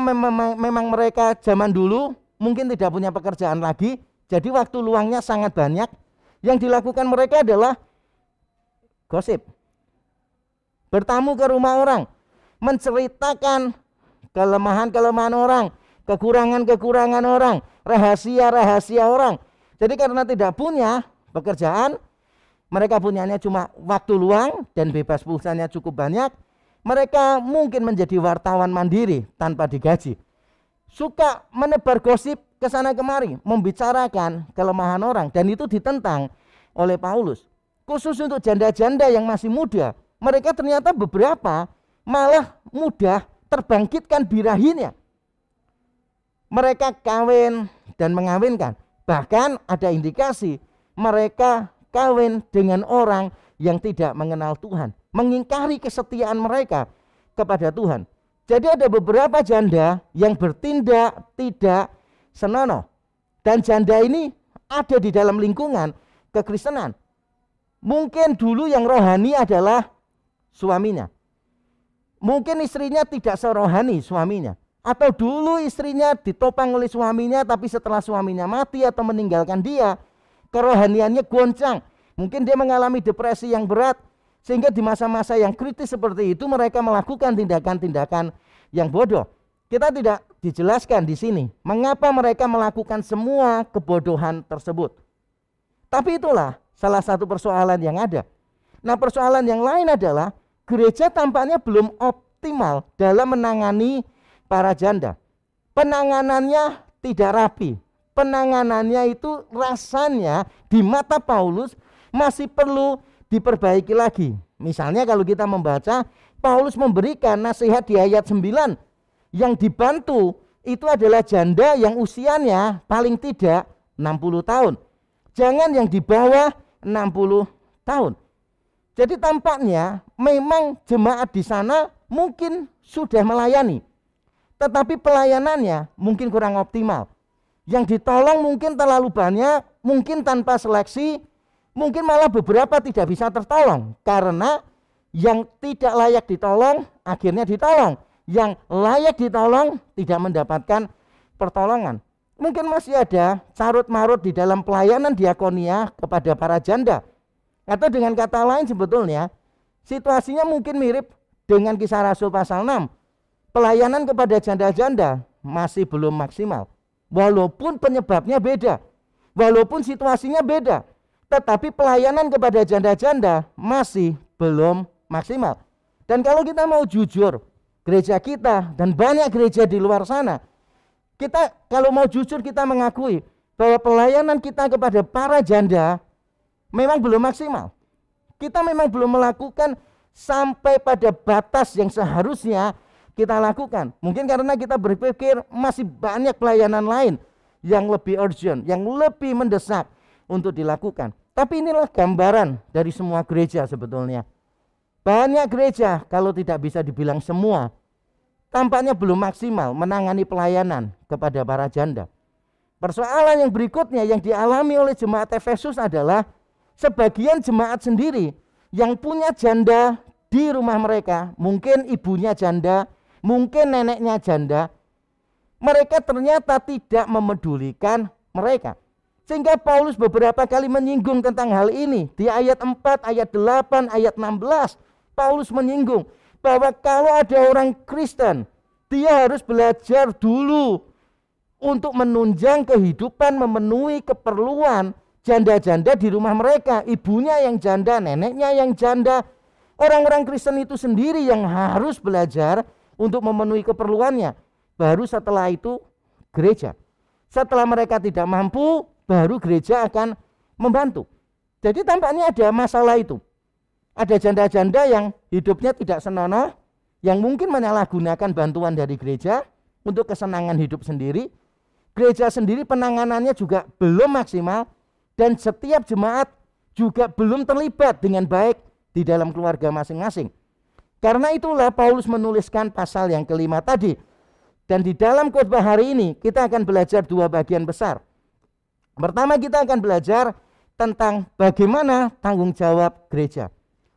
memang mereka zaman dulu mungkin tidak punya pekerjaan lagi, jadi waktu luangnya sangat banyak. Yang dilakukan mereka adalah gosip, bertamu ke rumah orang, menceritakan kelemahan-kelemahan orang, kekurangan-kekurangan orang, rahasia-rahasia orang. Jadi karena tidak punya pekerjaan, mereka punyanya cuma waktu luang dan bebas pulsanya cukup banyak, mereka mungkin menjadi wartawan mandiri tanpa digaji. Suka menebar gosip ke sana kemari, membicarakan kelemahan orang, dan itu ditentang oleh Paulus. Khusus untuk janda-janda yang masih muda, mereka ternyata beberapa malah mudah terbangkitkan birahinya. Mereka kawin dan mengawinkan. Bahkan ada indikasi mereka kawin dengan orang yang tidak mengenal Tuhan, mengingkari kesetiaan mereka kepada Tuhan. Jadi ada beberapa janda yang bertindak tidak senonoh. Dan janda ini ada di dalam lingkungan kekristenan. Mungkin dulu yang rohani adalah suaminya. Mungkin istrinya tidak serohani suaminya. Atau dulu istrinya ditopang oleh suaminya, tapi setelah suaminya mati atau meninggalkan dia, kerohaniannya goncang. Mungkin dia mengalami depresi yang berat, sehingga di masa-masa yang kritis seperti itu mereka melakukan tindakan-tindakan yang bodoh. Kita tidak dijelaskan di sini mengapa mereka melakukan semua kebodohan tersebut. Tapi itulah salah satu persoalan yang ada. Nah, persoalan yang lain adalah gereja tampaknya belum optimal dalam menangani para janda. Penanganannya tidak rapi. Penanganannya itu rasanya di mata Paulus masih perlu diperbaiki lagi. Misalnya kalau kita membaca, Paulus memberikan nasihat di ayat 9. Yang dibantu itu adalah janda yang usianya paling tidak 60 tahun. Jangan yang di bawah 60 tahun. Jadi tampaknya memang jemaat di sana mungkin sudah melayani, tetapi pelayanannya mungkin kurang optimal. Yang ditolong mungkin terlalu banyak, mungkin tanpa seleksi, mungkin malah beberapa tidak bisa tertolong karena Yang tidak layak ditolong akhirnya ditolong. Yang layak ditolong tidak mendapatkan pertolongan. Mungkin masih ada carut-marut di dalam pelayanan diakonia kepada para janda. Atau dengan kata lain sebetulnya situasinya mungkin mirip dengan Kisah Rasul pasal 6. Pelayanan kepada janda-janda masih belum maksimal. Walaupun penyebabnya beda. Walaupun situasinya beda. Tetapi pelayanan kepada janda-janda masih belum maksimal. Dan kalau kita mau jujur, gereja kita dan banyak gereja di luar sana, kita kalau mau jujur kita mengakui bahwa pelayanan kita kepada para janda memang belum maksimal. Kita memang belum melakukan sampai pada batas yang seharusnya kita lakukan. Mungkin karena kita berpikir masih banyak pelayanan lain yang lebih urgent, yang lebih mendesak untuk dilakukan. Tapi inilah gambaran dari semua gereja sebetulnya. Banyak gereja, kalau tidak bisa dibilang semua, tampaknya belum maksimal menangani pelayanan kepada para janda. Persoalan yang berikutnya yang dialami oleh jemaat Efesus adalah sebagian jemaat sendiri yang punya janda di rumah mereka, mungkin ibunya janda, mungkin neneknya janda, mereka ternyata tidak memedulikan mereka. Sehingga Paulus beberapa kali menyinggung tentang hal ini. Di ayat 4, ayat 8, ayat 16, Paulus menyinggung bahwa kalau ada orang Kristen, dia harus belajar dulu untuk menunjang kehidupan, memenuhi keperluan janda-janda di rumah mereka. Ibunya yang janda, neneknya yang janda. Orang-orang Kristen itu sendiri yang harus belajar untuk memenuhi keperluannya. Baru setelah itu gereja. Setelah mereka tidak mampu, baru gereja akan membantu. Jadi tampaknya ada masalah itu. Ada janda-janda yang hidupnya tidak senonoh, yang mungkin menyalahgunakan bantuan dari gereja untuk kesenangan hidup sendiri. Gereja sendiri penanganannya juga belum maksimal, dan setiap jemaat juga belum terlibat dengan baik di dalam keluarga masing-masing. Karena itulah Paulus menuliskan pasal yang kelima tadi. Dan di dalam khotbah hari ini kita akan belajar dua bagian besar. Pertama, kita akan belajar tentang bagaimana tanggung jawab gereja.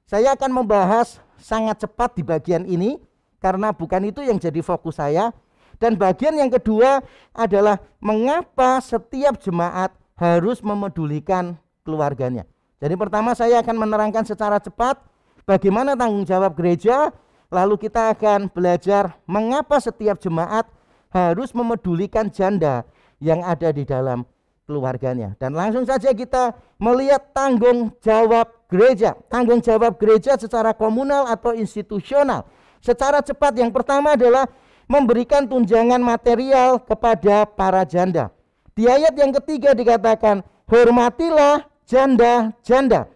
Saya akan membahas sangat cepat di bagian ini karena bukan itu yang jadi fokus saya. Dan bagian yang kedua adalah mengapa setiap jemaat harus memedulikan keluarganya. Jadi pertama saya akan menerangkan secara cepat bagaimana tanggung jawab gereja. Lalu kita akan belajar mengapa setiap jemaat harus memedulikan janda yang ada di dalam keluarganya. Dan langsung saja kita melihat tanggung jawab gereja. Tanggung jawab gereja secara komunal atau institusional. Secara cepat, yang pertama adalah memberikan tunjangan material kepada para janda. Di ayat yang ketiga dikatakan, hormatilah janda-janda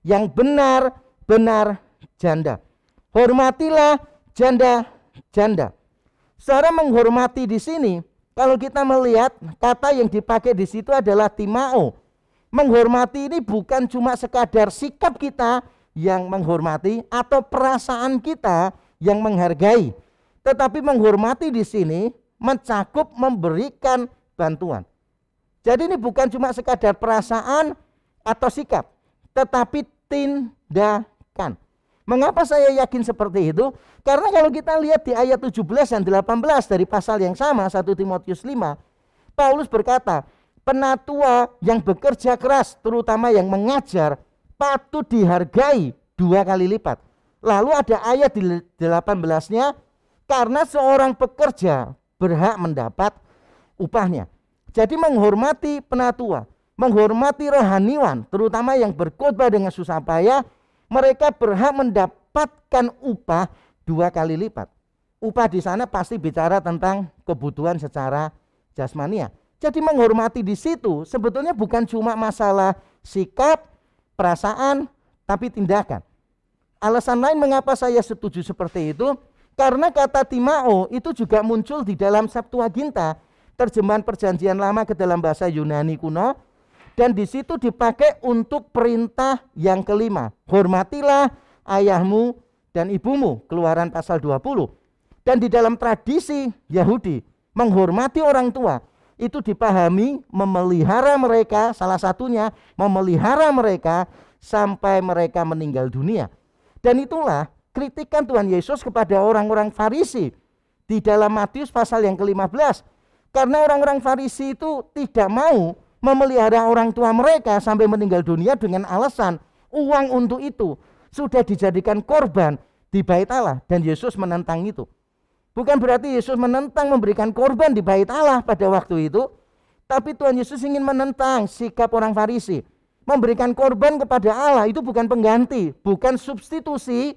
yang benar-benar janda. Hormatilah janda-janda. Secara menghormati di sini, kalau kita melihat kata yang dipakai di situ adalah timao. Menghormati ini bukan cuma sekadar sikap kita yang menghormati atau perasaan kita yang menghargai, tetapi menghormati di sini mencakup memberikan bantuan. Jadi ini bukan cuma sekadar perasaan atau sikap, tetapi tindakan. Mengapa saya yakin seperti itu? Karena kalau kita lihat di ayat 17 dan 18 dari pasal yang sama, 1 Timotius 5, Paulus berkata, penatua yang bekerja keras, terutama yang mengajar, patut dihargai 2 kali lipat. Lalu ada ayat di 18-nya, karena seorang pekerja berhak mendapat upahnya. Jadi menghormati penatua, menghormati rohaniwan, terutama yang berkhotbah dengan susah payah, mereka berhak mendapatkan upah 2 kali lipat. Upah di sana pasti bicara tentang kebutuhan secara jasmania. Jadi menghormati di situ sebetulnya bukan cuma masalah sikap, perasaan, tapi tindakan. Alasan lain mengapa saya setuju seperti itu, karena kata timao itu juga muncul di dalam Septuaginta, terjemahan Perjanjian Lama ke dalam bahasa Yunani kuno. Dan di situ dipakai untuk perintah yang kelima. Hormatilah ayahmu dan ibumu. Keluaran pasal 20. Dan di dalam tradisi Yahudi, menghormati orang tua itu dipahami memelihara mereka, salah satunya memelihara mereka sampai mereka meninggal dunia. Dan itulah kritikan Tuhan Yesus kepada orang-orang Farisi di dalam Matius pasal yang ke-15. Karena orang-orang Farisi itu tidak mau memelihara orang tua mereka sampai meninggal dunia dengan alasan uang untuk itu sudah dijadikan korban di bait Allah, dan Yesus menentang itu. Bukan berarti Yesus menentang memberikan korban di bait Allah pada waktu itu, tapi Tuhan Yesus ingin menentang sikap orang Farisi. Memberikan korban kepada Allah itu bukan pengganti, bukan substitusi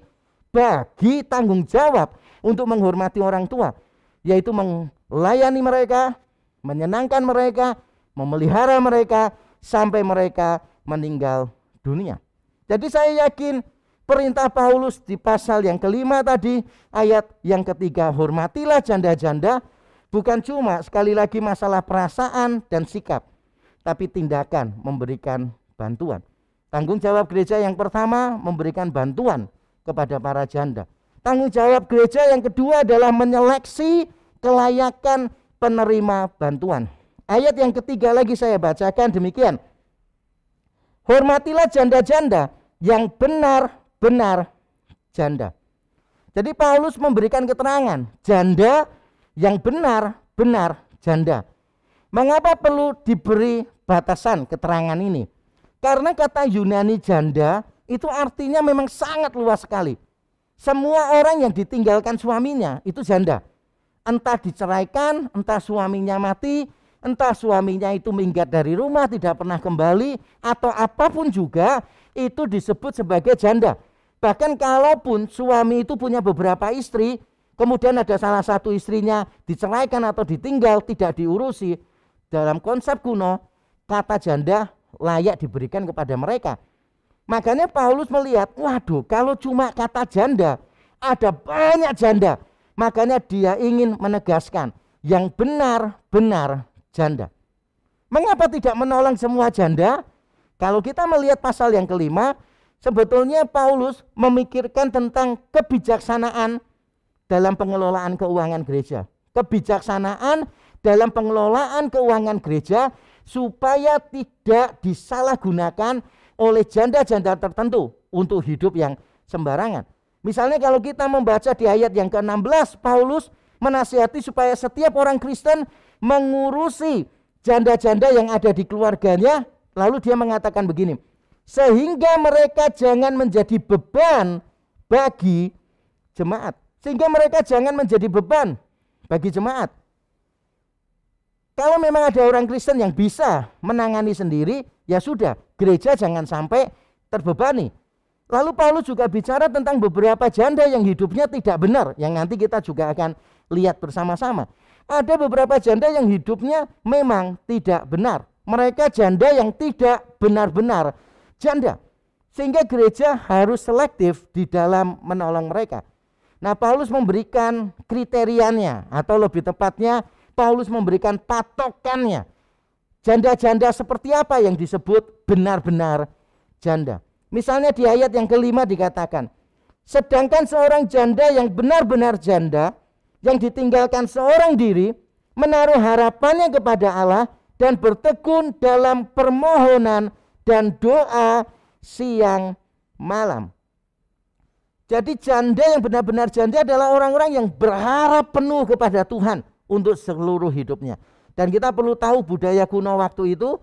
bagi tanggung jawab untuk menghormati orang tua, yaitu melayani mereka, menyenangkan mereka, memelihara mereka sampai mereka meninggal dunia. Jadi saya yakin perintah Paulus di pasal yang kelima tadi, ayat yang ketiga, hormatilah janda-janda, bukan cuma sekali lagi masalah perasaan dan sikap, tapi tindakan memberikan bantuan. Tanggung jawab gereja yang pertama memberikan bantuan kepada para janda. Tanggung jawab gereja yang kedua adalah menyeleksi kelayakan penerima bantuan. Ayat yang ketiga lagi saya bacakan demikian. Hormatilah janda-janda yang benar-benar janda. Jadi Paulus memberikan keterangan janda yang benar-benar janda. Mengapa perlu diberi batasan keterangan ini? Karena kata Yunani janda itu artinya memang sangat luas sekali. Semua orang yang ditinggalkan suaminya itu janda. Entah diceraikan, entah suaminya mati, entah suaminya itu minggat dari rumah tidak pernah kembali, atau apapun juga itu disebut sebagai janda. Bahkan kalaupun suami itu punya beberapa istri, kemudian ada salah satu istrinya diceraikan atau ditinggal, tidak diurusi, dalam konsep kuno kata janda layak diberikan kepada mereka. Makanya Paulus melihat, waduh, kalau cuma kata janda, ada banyak janda. Makanya dia ingin menegaskan yang benar-benar janda. Mengapa tidak menolong semua janda? Kalau kita melihat pasal yang kelima, sebetulnya Paulus memikirkan tentang kebijaksanaan dalam pengelolaan keuangan gereja. Kebijaksanaan dalam pengelolaan keuangan gereja supaya tidak disalahgunakan oleh janda-janda tertentu untuk hidup yang sembarangan. Misalnya kalau kita membaca di ayat yang ke-16, Paulus menasihati supaya setiap orang Kristen mengurusi janda-janda yang ada di keluarganya. Lalu dia mengatakan begini, sehingga mereka jangan menjadi beban bagi jemaat. Sehingga mereka jangan menjadi beban bagi jemaat. Kalau memang ada orang Kristen yang bisa menangani sendiri, ya sudah, gereja jangan sampai terbebani. Lalu Paulus juga bicara tentang beberapa janda yang hidupnya tidak benar, yang nanti kita juga akan lihat bersama-sama. Ada beberapa janda yang hidupnya memang tidak benar. Mereka janda yang tidak benar-benar janda. Sehingga gereja harus selektif di dalam menolong mereka. Nah, Paulus memberikan kriterianya, atau lebih tepatnya Paulus memberikan patokannya. Janda-janda seperti apa yang disebut benar-benar janda. Misalnya di ayat yang kelima dikatakan, sedangkan seorang janda yang benar-benar janda, yang ditinggalkan seorang diri, menaruh harapannya kepada Allah, dan bertekun dalam permohonan dan doa siang malam. Jadi janda yang benar-benar janda adalah orang-orang yang berharap penuh kepada Tuhan untuk seluruh hidupnya. Dan kita perlu tahu budaya kuno waktu itu,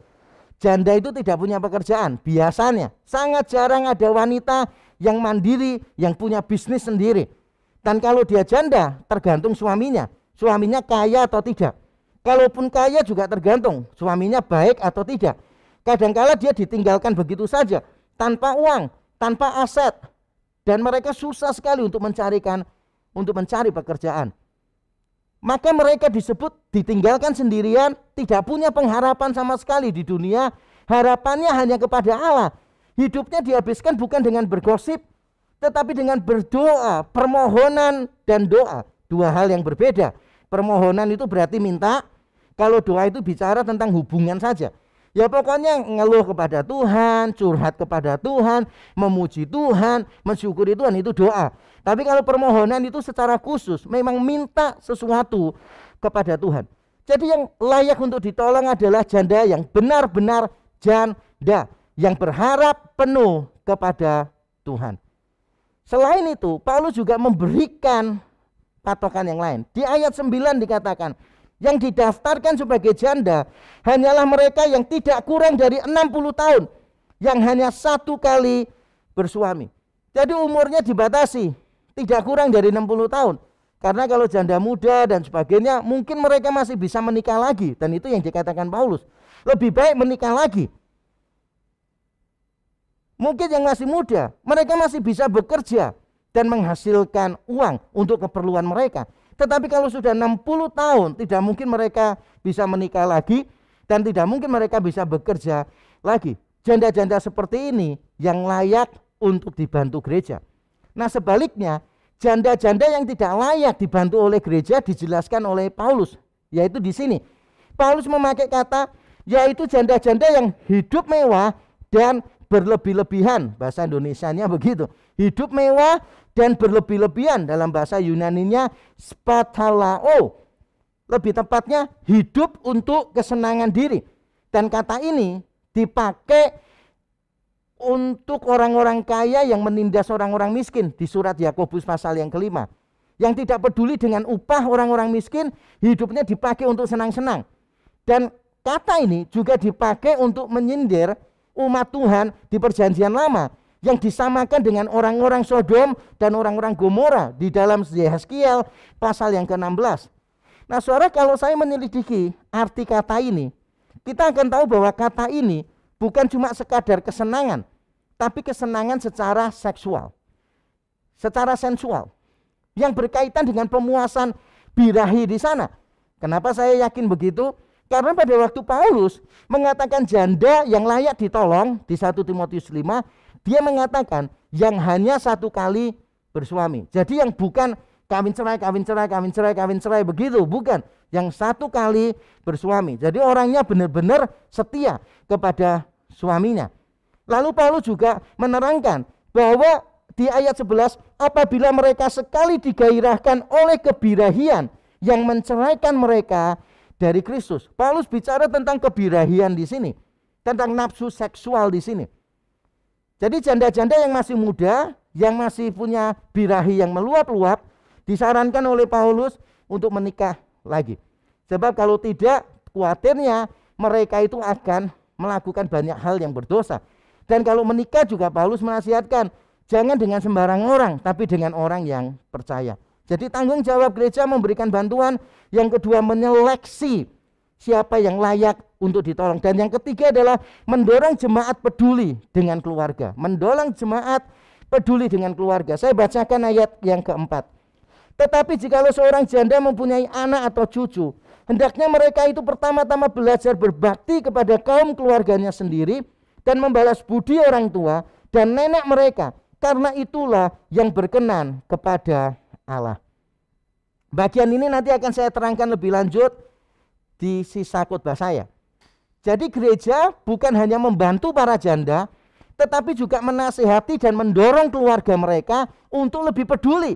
janda itu tidak punya pekerjaan. Biasanya sangat jarang ada wanita yang mandiri, yang punya bisnis sendiri. Dan kalau dia janda, tergantung suaminya. Suaminya kaya atau tidak. Kalaupun kaya juga tergantung suaminya baik atau tidak. Kadangkala dia ditinggalkan begitu saja, tanpa uang, tanpa aset, dan mereka susah sekali untuk mencari pekerjaan. Maka mereka disebut ditinggalkan sendirian, tidak punya pengharapan sama sekali di dunia. Harapannya hanya kepada Allah. Hidupnya dihabiskan bukan dengan bergosip, tetapi dengan berdoa, permohonan dan doa. Dua hal yang berbeda. Permohonan itu berarti minta. Kalau doa itu bicara tentang hubungan saja. Ya pokoknya ngeluh kepada Tuhan, curhat kepada Tuhan, memuji Tuhan, mensyukuri Tuhan, itu doa. Tapi kalau permohonan itu secara khusus, memang minta sesuatu kepada Tuhan. Jadi yang layak untuk ditolong adalah janda yang benar-benar janda, yang berharap penuh kepada Tuhan. Selain itu, Paulus juga memberikan patokan yang lain. Di ayat 9 dikatakan, yang didaftarkan sebagai janda hanyalah mereka yang tidak kurang dari 60 tahun, yang hanya satu kali bersuami. Jadi umurnya dibatasi, tidak kurang dari 60 tahun. Karena kalau janda muda dan sebagainya, mungkin mereka masih bisa menikah lagi. Dan itu yang dikatakan Paulus, lebih baik menikah lagi. Mungkin yang masih muda, mereka masih bisa bekerja dan menghasilkan uang untuk keperluan mereka. Tetapi kalau sudah 60 tahun, tidak mungkin mereka bisa menikah lagi dan tidak mungkin mereka bisa bekerja lagi. Janda-janda seperti ini yang layak untuk dibantu gereja. Nah sebaliknya, janda-janda yang tidak layak dibantu oleh gereja dijelaskan oleh Paulus, yaitu di sini. Paulus memakai kata yaitu janda-janda yang hidup mewah dan berlebih-lebihan, bahasa Indonesianya begitu. Hidup mewah dan berlebih-lebihan, dalam bahasa Yunaninya spathalao. Lebih tepatnya hidup untuk kesenangan diri. Dan kata ini dipakai untuk orang-orang kaya yang menindas orang-orang miskin di surat Yakobus pasal yang kelima. Yang tidak peduli dengan upah orang-orang miskin, hidupnya dipakai untuk senang-senang. Dan kata ini juga dipakai untuk menyindir umat Tuhan di perjanjian lama yang disamakan dengan orang-orang Sodom dan orang-orang Gomora di dalam Yehezkiel pasal yang ke-16. Nah saudara, kalau saya menyelidiki arti kata ini, kita akan tahu bahwa kata ini bukan cuma sekadar kesenangan, tapi kesenangan secara seksual, secara sensual, yang berkaitan dengan pemuasan birahi di sana. Kenapa saya yakin begitu? Karena pada waktu Paulus mengatakan janda yang layak ditolong di 1 Timotius 5, dia mengatakan yang hanya satu kali bersuami. Jadi yang bukan kawin cerai begitu, bukan. Yang satu kali bersuami. Jadi orangnya benar-benar setia kepada suaminya. Lalu Paulus juga menerangkan bahwa di ayat 11, apabila mereka sekali digairahkan oleh kebirahian yang menceraikan mereka dari Kristus. Paulus bicara tentang kebirahian di sini, tentang nafsu seksual di sini. Jadi janda-janda yang masih muda, yang masih punya birahi yang meluap-luap, disarankan oleh Paulus untuk menikah lagi. Sebab kalau tidak, khawatirnya mereka itu akan melakukan banyak hal yang berdosa. Dan kalau menikah juga Paulus menasihatkan, jangan dengan sembarang orang, tapi dengan orang yang percaya. Jadi tanggung jawab gereja memberikan bantuan. Yang kedua, menyeleksi siapa yang layak untuk ditolong. Dan yang ketiga adalah mendorong jemaat peduli dengan keluarga. Mendorong jemaat peduli dengan keluarga. Saya bacakan ayat yang keempat. Tetapi jikalau seorang janda mempunyai anak atau cucu, hendaknya mereka itu pertama-tama belajar berbakti kepada kaum keluarganya sendiri dan membalas budi orang tua dan nenek mereka. Karena itulah yang berkenan kepada Allah. Bagian ini nanti akan saya terangkan lebih lanjut di sisa khotbah saya. Jadi gereja bukan hanya membantu para janda, tetapi juga menasihati dan mendorong keluarga mereka untuk lebih peduli.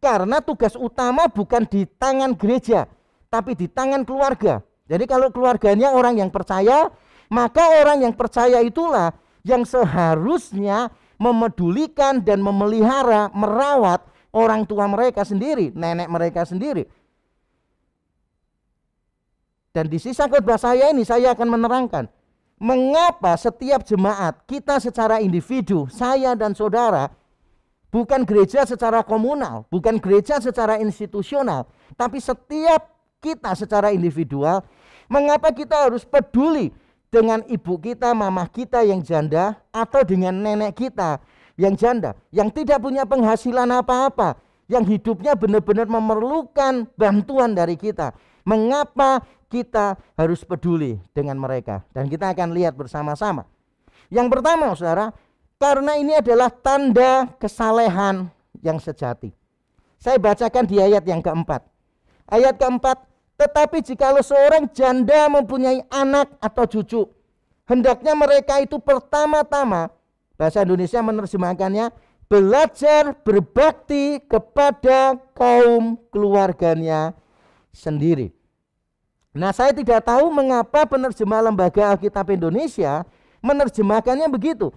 Karena tugas utama bukan di tangan gereja, tapi di tangan keluarga. Jadi kalau keluarganya orang yang percaya, maka orang yang percaya itulah yang seharusnya memedulikan dan memelihara, merawat orang tua mereka sendiri, nenek mereka sendiri. Dan di sisa khotbah saya ini saya akan menerangkan mengapa setiap jemaat kita secara individu, saya dan saudara, bukan gereja secara komunal, bukan gereja secara institusional, tapi setiap kita secara individual, mengapa kita harus peduli dengan ibu kita, mamah kita yang janda, atau dengan nenek kita yang janda, yang tidak punya penghasilan apa-apa, yang hidupnya benar-benar memerlukan bantuan dari kita. Mengapa kita harus peduli dengan mereka? Dan kita akan lihat bersama-sama. Yang pertama, saudara, karena ini adalah tanda kesalehan yang sejati. Saya bacakan di ayat yang keempat. Ayat keempat, tetapi jikalau seorang janda mempunyai anak atau cucu, hendaknya mereka itu pertama-tama, bahasa Indonesia menerjemahkannya, belajar berbakti kepada kaum keluarganya sendiri. Nah, saya tidak tahu mengapa penerjemah Lembaga Alkitab Indonesia menerjemahkannya begitu.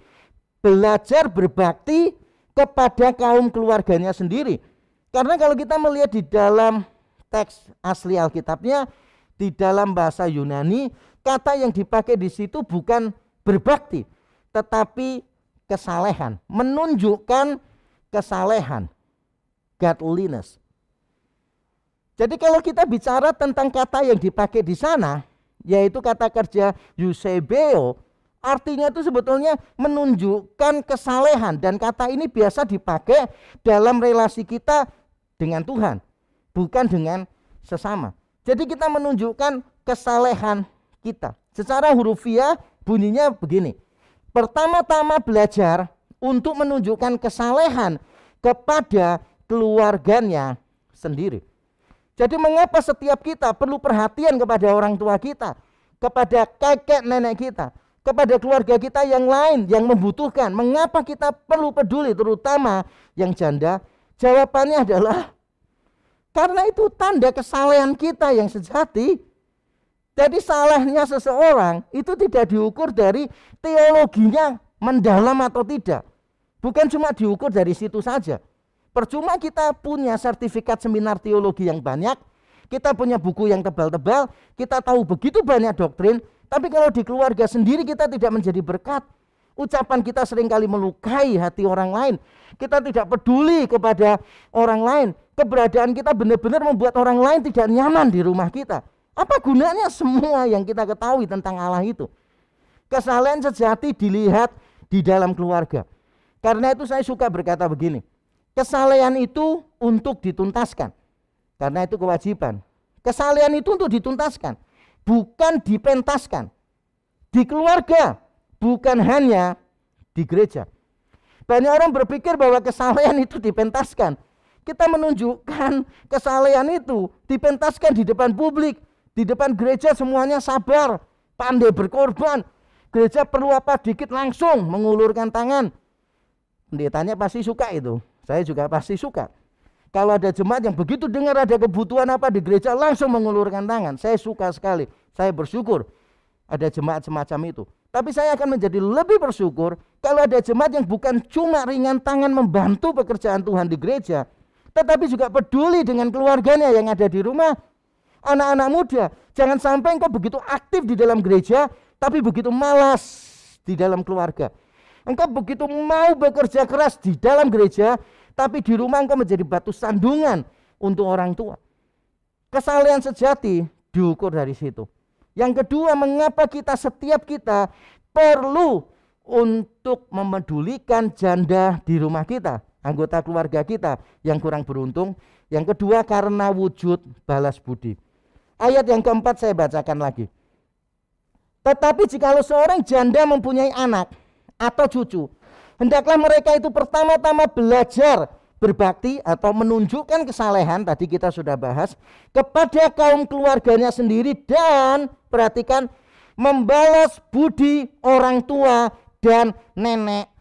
Belajar berbakti kepada kaum keluarganya sendiri. Karena kalau kita melihat di dalam teks asli Alkitabnya, di dalam bahasa Yunani, kata yang dipakai di situ bukan berbakti, tetapi kesalehan, menunjukkan kesalehan, godliness. Jadi kalau kita bicara tentang kata yang dipakai di sana, yaitu kata kerja eusebeo, artinya itu sebetulnya menunjukkan kesalehan, dan kata ini biasa dipakai dalam relasi kita dengan Tuhan, bukan dengan sesama. Jadi kita menunjukkan kesalehan kita. Secara hurufiah bunyinya begini. Pertama-tama belajar untuk menunjukkan kesalehan kepada keluarganya sendiri. Jadi mengapa setiap kita perlu perhatian kepada orang tua kita, kepada kakek nenek kita, kepada keluarga kita yang lain yang membutuhkan? Mengapa kita perlu peduli, terutama yang janda? Jawabannya adalah karena itu tanda kesalehan kita yang sejati. Jadi salehnya seseorang itu tidak diukur dari teologinya mendalam atau tidak. Bukan cuma diukur dari situ saja. Percuma kita punya sertifikat seminar teologi yang banyak, kita punya buku yang tebal-tebal, kita tahu begitu banyak doktrin, tapi kalau di keluarga sendiri kita tidak menjadi berkat. Ucapan kita seringkali melukai hati orang lain. Kita tidak peduli kepada orang lain. Keberadaan kita benar-benar membuat orang lain tidak nyaman di rumah kita. Apa gunanya semua yang kita ketahui tentang Allah itu? Kesalehan sejati dilihat di dalam keluarga. Karena itu saya suka berkata begini. Kesalehan itu untuk dituntaskan. Karena itu kewajiban. Kesalehan itu untuk dituntaskan, bukan dipentaskan. Di keluarga, bukan hanya di gereja. Banyak orang berpikir bahwa kesalehan itu dipentaskan. Kita menunjukkan kesalehan itu dipentaskan di depan publik, di depan gereja semuanya sabar, pandai berkorban. Gereja perlu apa dikit langsung mengulurkan tangan. Pendetanya pasti suka itu. Saya juga pasti suka. Kalau ada jemaat yang begitu dengar ada kebutuhan apa di gereja langsung mengulurkan tangan. Saya suka sekali. Saya bersyukur ada jemaat semacam itu. Tapi saya akan menjadi lebih bersyukur kalau ada jemaat yang bukan cuma ringan tangan membantu pekerjaan Tuhan di gereja, tetapi juga peduli dengan keluarganya yang ada di rumah. Anak-anak muda, jangan sampai engkau begitu aktif di dalam gereja, tapi begitu malas di dalam keluarga. Engkau begitu mau bekerja keras di dalam gereja, tapi di rumah engkau menjadi batu sandungan untuk orang tua. Kesalehan sejati diukur dari situ. Yang kedua, mengapa setiap kita perlu untuk memedulikan janda di rumah kita, anggota keluarga kita yang kurang beruntung. Yang kedua, karena wujud balas budi. Ayat yang keempat saya bacakan lagi. Tetapi jikalau seorang janda mempunyai anak atau cucu, hendaklah mereka itu pertama-tama belajar berbakti atau menunjukkan kesalehan, tadi kita sudah bahas, kepada kaum keluarganya sendiri, dan perhatikan, membalas budi orang tua dan nenek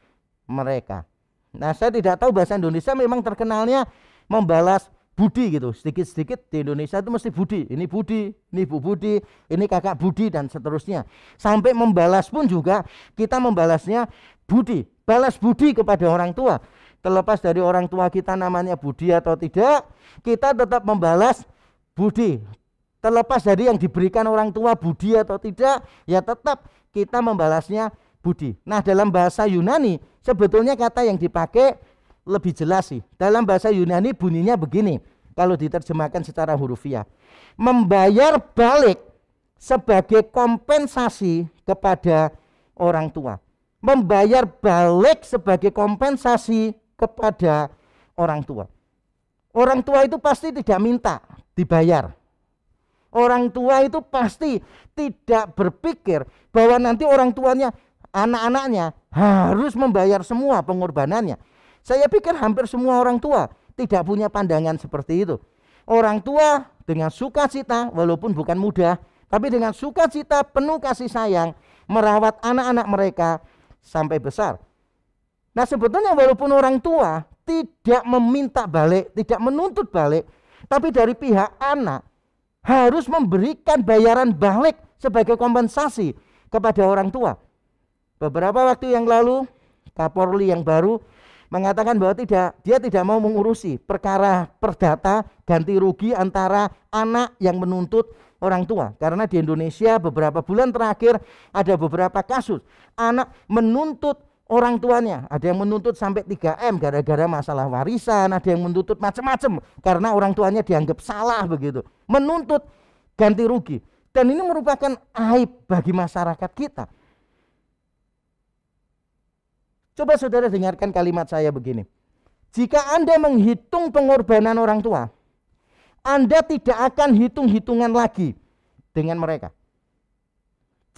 mereka. Nah, saya tidak tahu bahasa Indonesia memang terkenalnya membalas budi gitu. Sedikit-sedikit di Indonesia itu mesti budi. Ini budi, ini bu budi, ini kakak budi, dan seterusnya. Sampai membalas pun juga kita membalasnya budi. Balas budi kepada orang tua. Terlepas dari orang tua kita namanya budi atau tidak, kita tetap membalas budi. Terlepas dari yang diberikan orang tua budi atau tidak, ya tetap kita membalasnya budi. Nah, dalam bahasa Yunani sebetulnya kata yang dipakai lebih jelas sih. Dalam bahasa Yunani bunyinya begini, kalau diterjemahkan secara hurufiah. Membayar balik sebagai kompensasi kepada orang tua. Membayar balik sebagai kompensasi kepada orang tua. Orang tua itu pasti tidak minta dibayar. Orang tua itu pasti tidak berpikir bahwa nanti orang tuanya, anak-anaknya harus membayar semua pengorbanannya. Saya pikir hampir semua orang tua tidak punya pandangan seperti itu. Orang tua dengan sukacita, walaupun bukan mudah, tapi dengan sukacita penuh kasih sayang merawat anak-anak mereka sampai besar. Nah, sebetulnya walaupun orang tua tidak meminta balik, tidak menuntut balik, tapi dari pihak anak harus memberikan bayaran balik sebagai kompensasi kepada orang tua. Beberapa waktu yang lalu, Kapolri yang baru mengatakan bahwa dia tidak mau mengurusi perkara perdata ganti rugi antara anak yang menuntut orang tua. Karena di Indonesia beberapa bulan terakhir ada beberapa kasus anak menuntut orang tuanya. Ada yang menuntut sampai 3M gara-gara masalah warisan, ada yang menuntut macam-macam karena orang tuanya dianggap salah begitu. Menuntut ganti rugi. Dan ini merupakan aib bagi masyarakat kita. Coba saudara dengarkan kalimat saya begini. Jika Anda menghitung pengorbanan orang tua, Anda tidak akan hitung-hitungan lagi dengan mereka.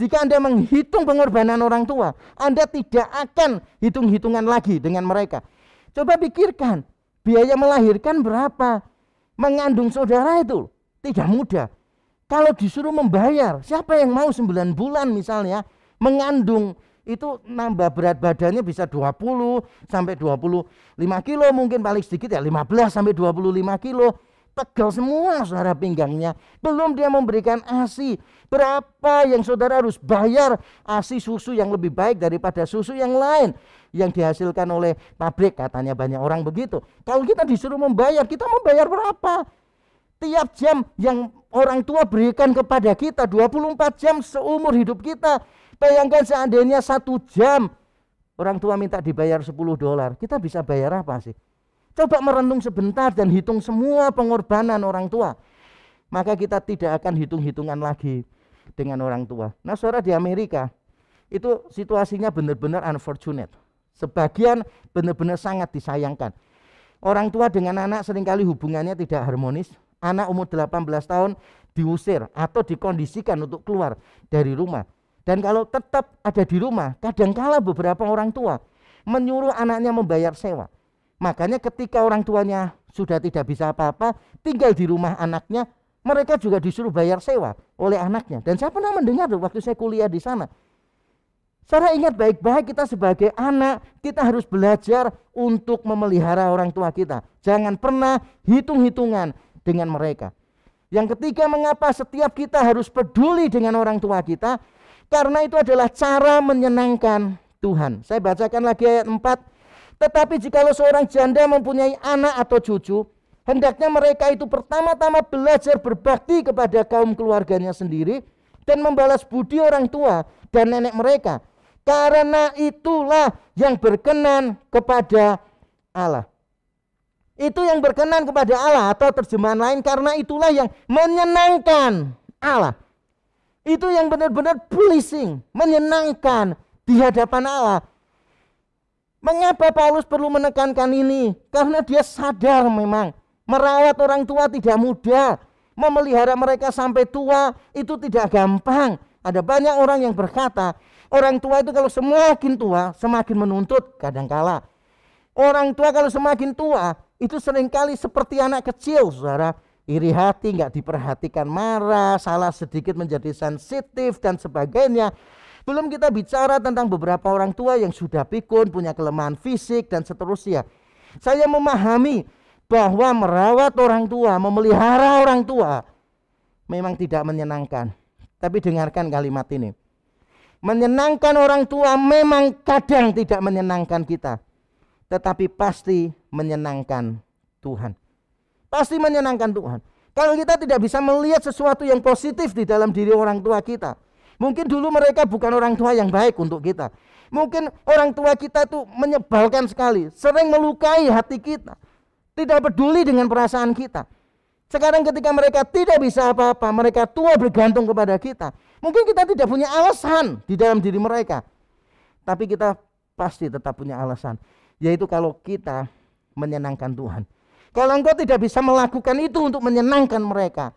Jika Anda menghitung pengorbanan orang tua, Anda tidak akan hitung-hitungan lagi dengan mereka. Coba pikirkan, biaya melahirkan berapa? Mengandung saudara itu tidak mudah. Kalau disuruh membayar, siapa yang mau 9 bulan misalnya mengandung, itu nambah berat badannya bisa 20 sampai 25 kilo, mungkin paling sedikit ya 15 sampai 25 kilo. Tegal semua saudara pinggangnya. Belum dia memberikan ASI. Berapa yang saudara harus bayar ASI susu yang lebih baik daripada susu yang lain yang dihasilkan oleh pabrik, katanya banyak orang begitu. Kalau kita disuruh membayar, kita membayar berapa? Tiap jam yang orang tua berikan kepada kita 24 jam seumur hidup kita. Bayangkan seandainya 1 jam orang tua minta dibayar $10, kita bisa bayar apa sih? Coba merenung sebentar dan hitung semua pengorbanan orang tua. Maka kita tidak akan hitung-hitungan lagi dengan orang tua. Nah saudara, di Amerika itu situasinya benar-benar unfortunate. Sebagian benar-benar sangat disayangkan. Orang tua dengan anak seringkali hubungannya tidak harmonis. Anak umur 18 tahun diusir atau dikondisikan untuk keluar dari rumah. Dan kalau tetap ada di rumah, kadangkala beberapa orang tua menyuruh anaknya membayar sewa. Makanya ketika orang tuanya sudah tidak bisa apa-apa, tinggal di rumah anaknya, mereka juga disuruh bayar sewa oleh anaknya. Dan saya pernah mendengar waktu saya kuliah di sana. Saya ingat baik-baik, kita sebagai anak, kita harus belajar untuk memelihara orang tua kita. Jangan pernah hitung-hitungan dengan mereka. Yang ketiga, mengapa setiap kita harus peduli dengan orang tua kita? Karena itu adalah cara menyenangkan Tuhan. Saya bacakan lagi ayat 4. Tetapi jikalau seorang janda mempunyai anak atau cucu, hendaknya mereka itu pertama-tama belajar berbakti kepada kaum keluarganya sendiri dan membalas budi orang tua dan nenek mereka. Karena itulah yang berkenan kepada Allah. Itu yang berkenan kepada Allah, atau terjemahan lain, karena itulah yang menyenangkan Allah. Itu yang benar-benar pleasing, menyenangkan di hadapan Allah. Mengapa Paulus perlu menekankan ini? Karena dia sadar memang merawat orang tua tidak mudah. Memelihara mereka sampai tua itu tidak gampang. Ada banyak orang yang berkata, orang tua itu kalau semakin tua semakin menuntut kadangkala. Orang tua kalau semakin tua itu seringkali seperti anak kecil, saudara. Iri hati, nggak diperhatikan, marah, salah sedikit menjadi sensitif dan sebagainya. Belum kita bicara tentang beberapa orang tua yang sudah pikun, punya kelemahan fisik dan seterusnya. Saya memahami bahwa merawat orang tua, memelihara orang tua memang tidak menyenangkan. Tapi dengarkan kalimat ini. Menyenangkan orang tua memang kadang tidak menyenangkan kita, tetapi pasti menyenangkan Tuhan. Pasti menyenangkan Tuhan. Kalau kita tidak bisa melihat sesuatu yang positif di dalam diri orang tua kita, mungkin dulu mereka bukan orang tua yang baik untuk kita. Mungkin orang tua kita itu menyebalkan sekali, sering melukai hati kita, tidak peduli dengan perasaan kita. Sekarang ketika mereka tidak bisa apa-apa, mereka tua bergantung kepada kita, mungkin kita tidak punya alasan di dalam diri mereka. Tapi kita pasti tetap punya alasan, yaitu kalau kita menyenangkan Tuhan. Kalau engkau tidak bisa melakukan itu untuk menyenangkan mereka,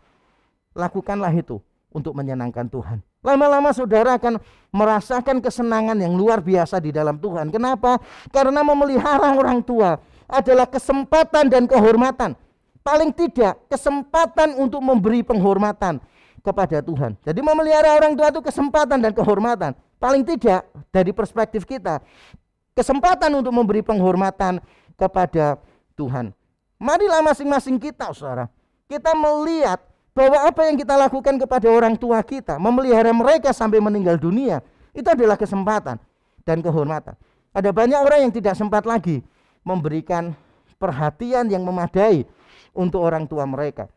lakukanlah itu untuk menyenangkan Tuhan. Lama-lama saudara akan merasakan kesenangan yang luar biasa di dalam Tuhan. Kenapa? Karena memelihara orang tua adalah kesempatan dan kehormatan. Paling tidak kesempatan untuk memberi penghormatan kepada Tuhan. Jadi memelihara orang tua itu kesempatan dan kehormatan. Paling tidak dari perspektif kita, kesempatan untuk memberi penghormatan kepada Tuhan. Marilah masing-masing kita, saudara, kita melihat bahwa apa yang kita lakukan kepada orang tua kita, memelihara mereka sampai meninggal dunia, itu adalah kesempatan dan kehormatan. Ada banyak orang yang tidak sempat lagi memberikan perhatian yang memadai untuk orang tua mereka.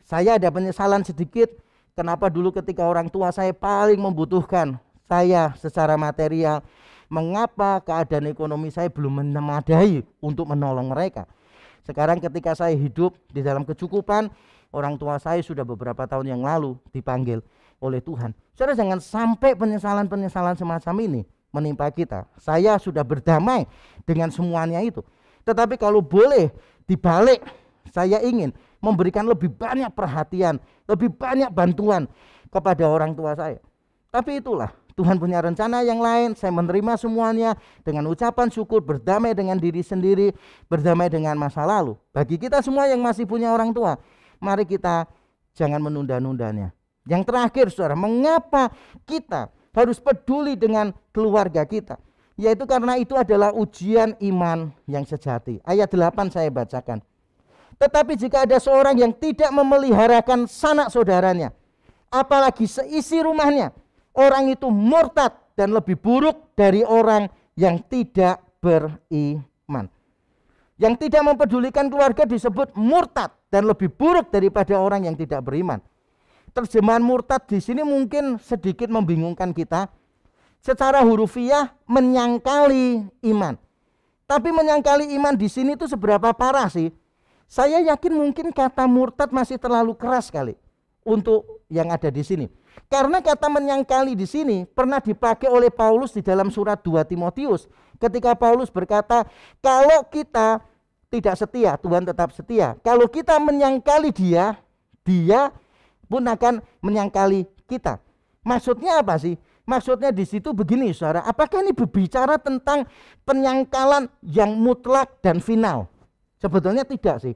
Saya ada penyesalan sedikit, kenapa dulu ketika orang tua saya paling membutuhkan saya secara material, mengapa keadaan ekonomi saya belum memadai untuk menolong mereka. Sekarang ketika saya hidup di dalam kecukupan, orang tua saya sudah beberapa tahun yang lalu dipanggil oleh Tuhan. Saudara, jangan sampai penyesalan-penyesalan semacam ini menimpa kita. Saya sudah berdamai dengan semuanya itu. Tetapi kalau boleh dibalik, saya ingin memberikan lebih banyak perhatian, lebih banyak bantuan kepada orang tua saya. Tapi itulah, Tuhan punya rencana yang lain. Saya menerima semuanya dengan ucapan syukur, berdamai dengan diri sendiri, berdamai dengan masa lalu. Bagi kita semua yang masih punya orang tua, mari kita jangan menunda-nundanya. Yang terakhir, saudara, mengapa kita harus peduli dengan keluarga kita? Yaitu karena itu adalah ujian iman yang sejati. Ayat 8 saya bacakan. Tetapi jika ada seorang yang tidak memeliharakan sanak saudaranya, apalagi seisi rumahnya, orang itu murtad dan lebih buruk dari orang yang tidak beriman. Yang tidak mempedulikan keluarga disebut murtad dan lebih buruk daripada orang yang tidak beriman. Terjemahan murtad di sini mungkin sedikit membingungkan kita. Secara hurufiah menyangkali iman. Tapi menyangkali iman di sini itu seberapa parah sih? Saya yakin mungkin kata murtad masih terlalu keras kali untuk yang ada di sini. Karena kata menyangkali di sini pernah dipakai oleh Paulus di dalam surat 2 Timotius. Ketika Paulus berkata, kalau kita tidak setia, Tuhan tetap setia. Kalau kita menyangkali dia, dia pun akan menyangkali kita. Maksudnya apa sih? Maksudnya di situ begini, saudara. Apakah ini berbicara tentang penyangkalan yang mutlak dan final? Sebetulnya tidak sih.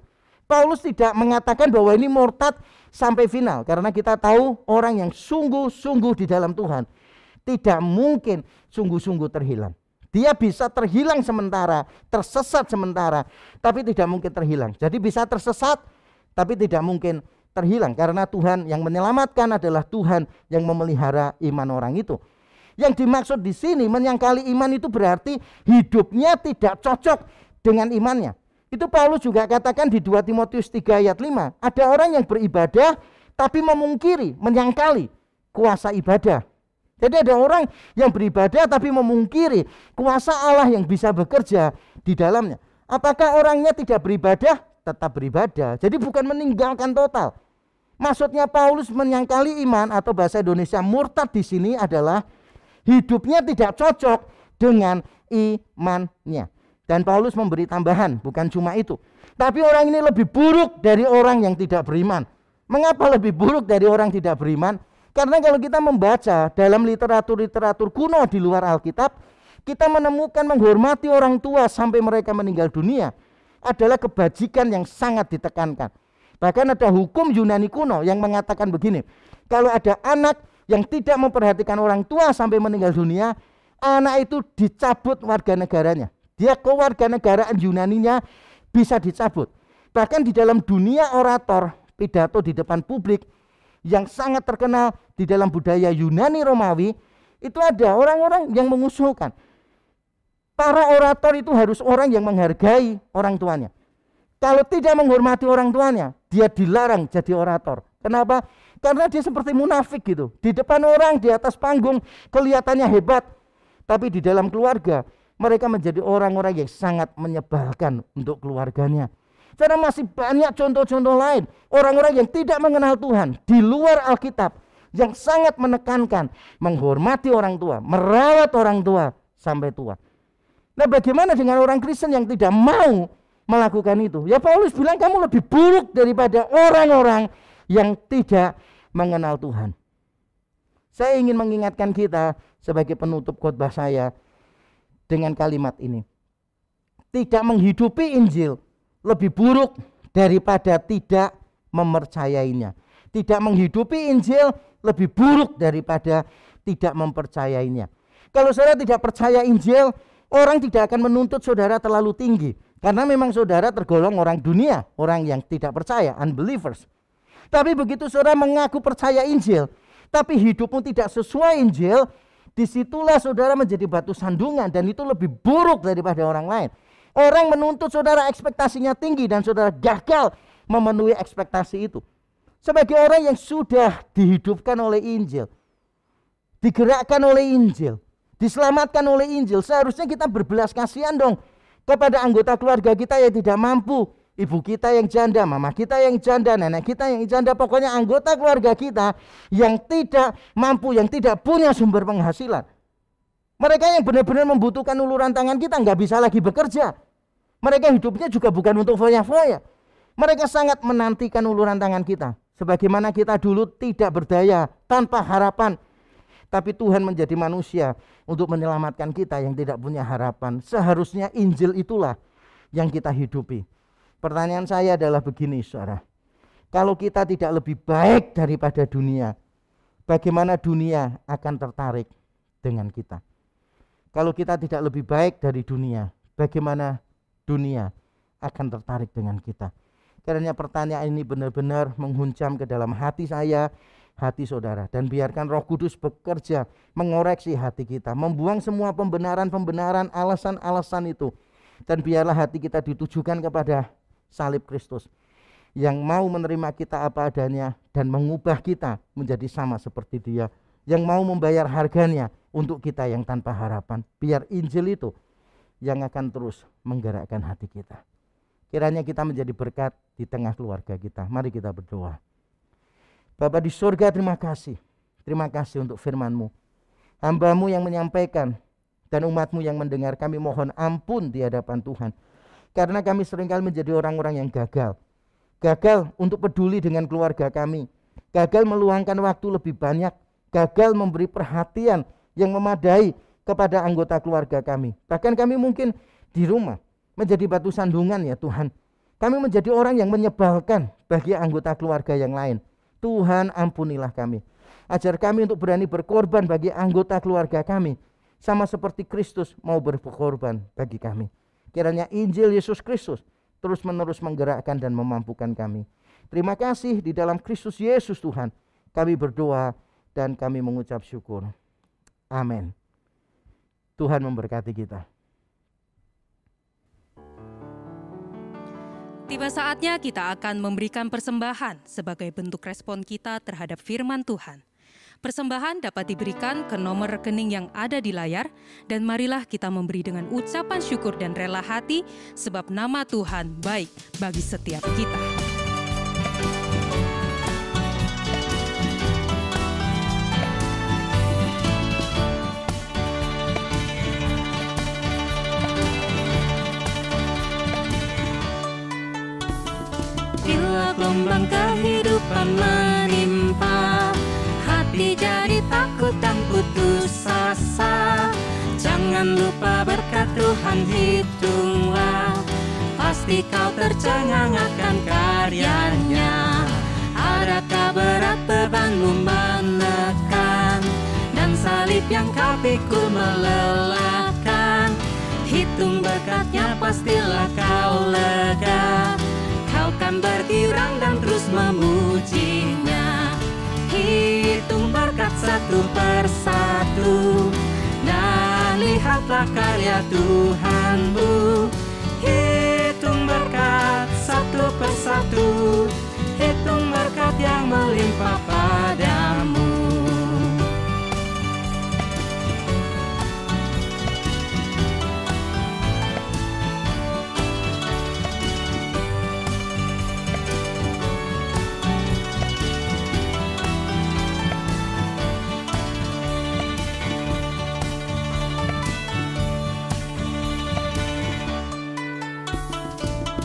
Paulus tidak mengatakan bahwa ini murtad sampai final, karena kita tahu orang yang sungguh-sungguh di dalam Tuhan tidak mungkin sungguh-sungguh terhilang. Dia bisa terhilang sementara, tersesat sementara, tapi tidak mungkin terhilang. Jadi bisa tersesat tapi tidak mungkin terhilang, karena Tuhan yang menyelamatkan adalah Tuhan yang memelihara iman orang itu. Yang dimaksud di sini menyangkali iman itu berarti hidupnya tidak cocok dengan imannya. Itu Paulus juga katakan di 2 Timotius 3 ayat 5. Ada orang yang beribadah tapi memungkiri, menyangkali kuasa ibadah. Jadi ada orang yang beribadah tapi memungkiri kuasa Allah yang bisa bekerja di dalamnya. Apakah orangnya tidak beribadah? Tetap beribadah. Jadi bukan meninggalkan total. Maksudnya Paulus menyangkali iman atau bahasa Indonesia murtad di sini adalah hidupnya tidak cocok dengan imannya. Dan Paulus memberi tambahan, bukan cuma itu. Tapi orang ini lebih buruk dari orang yang tidak beriman. Mengapa lebih buruk dari orang tidak beriman? Karena kalau kita membaca dalam literatur kuno di luar Alkitab, kita menemukan menghormati orang tua sampai mereka meninggal dunia adalah kebajikan yang sangat ditekankan. Bahkan ada hukum Yunani kuno yang mengatakan begini, kalau ada anak yang tidak memperhatikan orang tua sampai meninggal dunia, anak itu dicabut warga negaranya. Dia kewarganegaraan Yunaninya bisa dicabut. Bahkan di dalam dunia orator, pidato di depan publik yang sangat terkenal di dalam budaya Yunani Romawi, itu ada orang-orang yang mengusulkan para orator itu harus orang yang menghargai orang tuanya. Kalau tidak menghormati orang tuanya, dia dilarang jadi orator. Kenapa? Karena dia seperti munafik gitu. Di depan orang, di atas panggung kelihatannya hebat, tapi di dalam keluarga mereka menjadi orang-orang yang sangat menyebalkan untuk keluarganya. Karena masih banyak contoh-contoh lain. Orang-orang yang tidak mengenal Tuhan di luar Alkitab yang sangat menekankan menghormati orang tua, merawat orang tua sampai tua. Nah, bagaimana dengan orang Kristen yang tidak mau melakukan itu? Ya Paulus bilang kamu lebih buruk daripada orang-orang yang tidak mengenal Tuhan. Saya ingin mengingatkan kita sebagai penutup khotbah saya dengan kalimat ini. Tidak menghidupi Injil lebih buruk daripada tidak mempercayainya. Tidak menghidupi Injil lebih buruk daripada tidak mempercayainya. Kalau saudara tidak percaya Injil, orang tidak akan menuntut saudara terlalu tinggi. Karena memang saudara tergolong orang dunia, orang yang tidak percaya, unbelievers. Tapi begitu saudara mengaku percaya Injil, tapi hidupmu tidak sesuai Injil, Disitulah saudara menjadi batu sandungan, dan itu lebih buruk daripada orang lain. Orang menuntut saudara ekspektasinya tinggi dan saudara gagal memenuhi ekspektasi itu. Sebagai orang yang sudah dihidupkan oleh Injil, digerakkan oleh Injil, diselamatkan oleh Injil, seharusnya kita berbelas kasihan dong kepada anggota keluarga kita yang tidak mampu. Ibu kita yang janda, mama kita yang janda, nenek kita yang janda, pokoknya anggota keluarga kita yang tidak mampu, yang tidak punya sumber penghasilan. Mereka yang benar-benar membutuhkan uluran tangan kita, nggak bisa lagi bekerja. Mereka hidupnya juga bukan untuk foya-foya. Mereka sangat menantikan uluran tangan kita. Sebagaimana kita dulu tidak berdaya, tanpa harapan. Tapi Tuhan menjadi manusia untuk menyelamatkan kita yang tidak punya harapan. Seharusnya Injil itulah yang kita hidupi. Pertanyaan saya adalah begini, saudara. Kalau kita tidak lebih baik daripada dunia, bagaimana dunia akan tertarik dengan kita? Kalau kita tidak lebih baik dari dunia, bagaimana dunia akan tertarik dengan kita? Karena pertanyaan ini benar-benar menghunjam ke dalam hati saya, hati saudara. Dan biarkan Roh Kudus bekerja, mengoreksi hati kita, membuang semua pembenaran-pembenaran, alasan-alasan itu. Dan biarlah hati kita ditujukan kepada salib Kristus yang mau menerima kita apa adanya dan mengubah kita menjadi sama seperti Dia, yang mau membayar harganya untuk kita yang tanpa harapan. Biar Injil itu yang akan terus menggerakkan hati kita. Kiranya kita menjadi berkat di tengah keluarga kita. Mari kita berdoa. Bapa di surga, terima kasih. Terima kasih untuk firman-Mu. Hamba-Mu yang menyampaikan dan umat-Mu yang mendengar, kami mohon ampun di hadapan Tuhan. Karena kami seringkali menjadi orang-orang yang gagal. Gagal untuk peduli dengan keluarga kami. Gagal meluangkan waktu lebih banyak. Gagal memberi perhatian yang memadai kepada anggota keluarga kami. Bahkan kami mungkin di rumah menjadi batu sandungan ya Tuhan. Kami menjadi orang yang menyebalkan bagi anggota keluarga yang lain. Tuhan ampunilah kami. Ajar kami untuk berani berkorban bagi anggota keluarga kami. Sama seperti Kristus mau berkorban bagi kami. Kiranya Injil Yesus Kristus terus menerus menggerakkan dan memampukan kami. Terima kasih di dalam Kristus Yesus Tuhan. Kami berdoa dan kami mengucap syukur. Amin. Tuhan memberkati kita. Tiba saatnya kita akan memberikan persembahan sebagai bentuk respon kita terhadap firman Tuhan. Persembahan dapat diberikan ke nomor rekening yang ada di layar, dan marilah kita memberi dengan ucapan syukur dan rela hati, sebab nama Tuhan baik bagi setiap kita. Bila gelombang kehidupan menimpa, hati jadi takut dan putus asa. Jangan lupa berkat Tuhan hitunglah, pasti kau tercengang akan karyanya. Adakah berat bebanmu menekan, dan salib yang kau pikul melelahkan? Hitung berkatnya pastilah kau lega, kau kan bergirang dan terus memujinya. Hitung berkat satu persatu, dan lihatlah karya Tuhanmu. Hitung berkat satu persatu, hitung berkat yang melimpah padamu.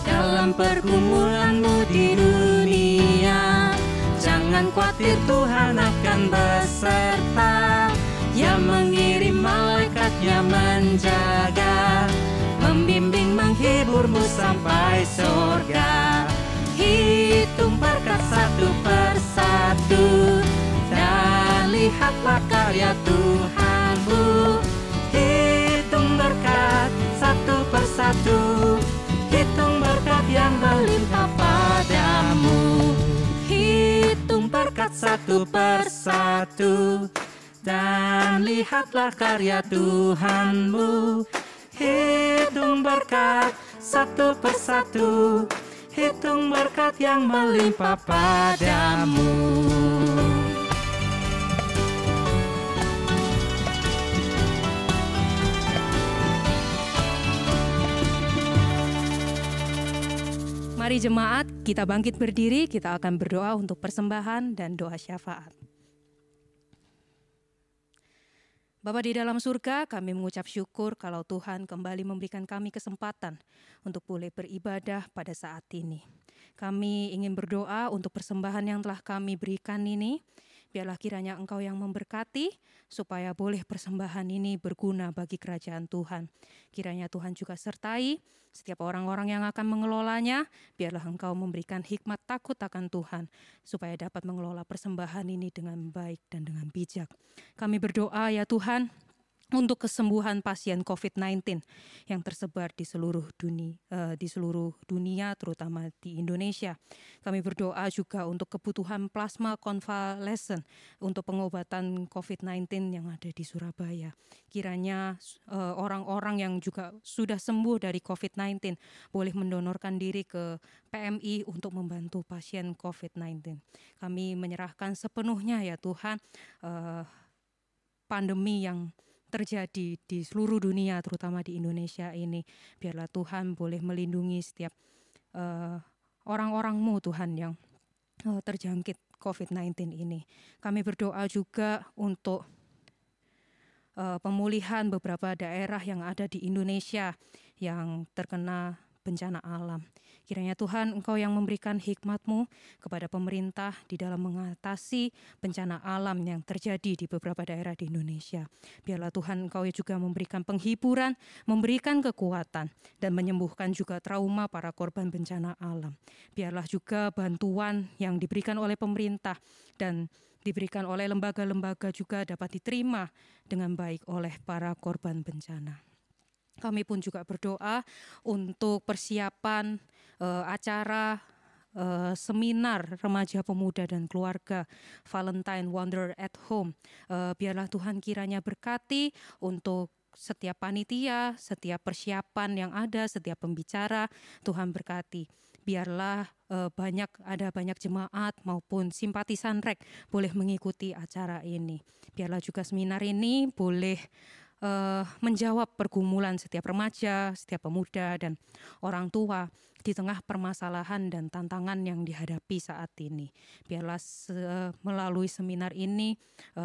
Dalam pergumulanmu di dunia, jangan khawatir, Tuhan akan beserta. Yang mengirim malaikatnya menjaga, membimbing menghiburmu sampai surga. Hitung berkat satu persatu, dan lihatlah karya Tuhanmu. Hitung berkat satu persatu, hitung berkat yang melimpah padamu. Hitung berkat satu persatu, dan lihatlah karya Tuhan-Mu. Hitung berkat satu persatu, hitung berkat yang melimpah padamu. Mari jemaat, kita bangkit berdiri, kita akan berdoa untuk persembahan dan doa syafaat. Bapa di dalam surga, kami mengucap syukur kalau Tuhan kembali memberikan kami kesempatan untuk boleh beribadah pada saat ini. Kami ingin berdoa untuk persembahan yang telah kami berikan ini. Biarlah kiranya Engkau yang memberkati, supaya boleh persembahan ini berguna bagi kerajaan Tuhan. Kiranya Tuhan juga sertai setiap orang-orang yang akan mengelolanya. Biarlah Engkau memberikan hikmat takut akan Tuhan, supaya dapat mengelola persembahan ini dengan baik dan dengan bijak. Kami berdoa ya Tuhan, untuk kesembuhan pasien COVID-19 yang tersebar di seluruh dunia, terutama di Indonesia. Kami berdoa juga untuk kebutuhan plasma konvalesen untuk pengobatan COVID-19 yang ada di Surabaya. Kiranya orang-orang yang juga sudah sembuh dari COVID-19 boleh mendonorkan diri ke PMI untuk membantu pasien COVID-19. Kami menyerahkan sepenuhnya ya Tuhan pandemi yang terjadi di seluruh dunia, terutama di Indonesia ini. Biarlah Tuhan boleh melindungi setiap orang-orang-Mu Tuhan yang terjangkit COVID-19 ini. Kami berdoa juga untuk pemulihan beberapa daerah yang ada di Indonesia yang terkena bencana alam. Kiranya Tuhan Engkau yang memberikan hikmat-Mu kepada pemerintah di dalam mengatasi bencana alam yang terjadi di beberapa daerah di Indonesia. Biarlah Tuhan Engkau juga memberikan penghiburan, memberikan kekuatan, dan menyembuhkan juga trauma para korban bencana alam. Biarlah juga bantuan yang diberikan oleh pemerintah dan diberikan oleh lembaga-lembaga juga dapat diterima dengan baik oleh para korban bencana. Kami pun juga berdoa untuk persiapan acara seminar remaja pemuda dan keluarga Valentine Wonder at Home. Biarlah Tuhan kiranya berkati untuk setiap panitia, setiap persiapan yang ada, setiap pembicara, Tuhan berkati. Biarlah ada banyak jemaat maupun simpatisan REK boleh mengikuti acara ini. Biarlah juga seminar ini boleh menjawab pergumulan setiap remaja, setiap pemuda, dan orang tua di tengah permasalahan dan tantangan yang dihadapi saat ini. Biarlah melalui seminar ini,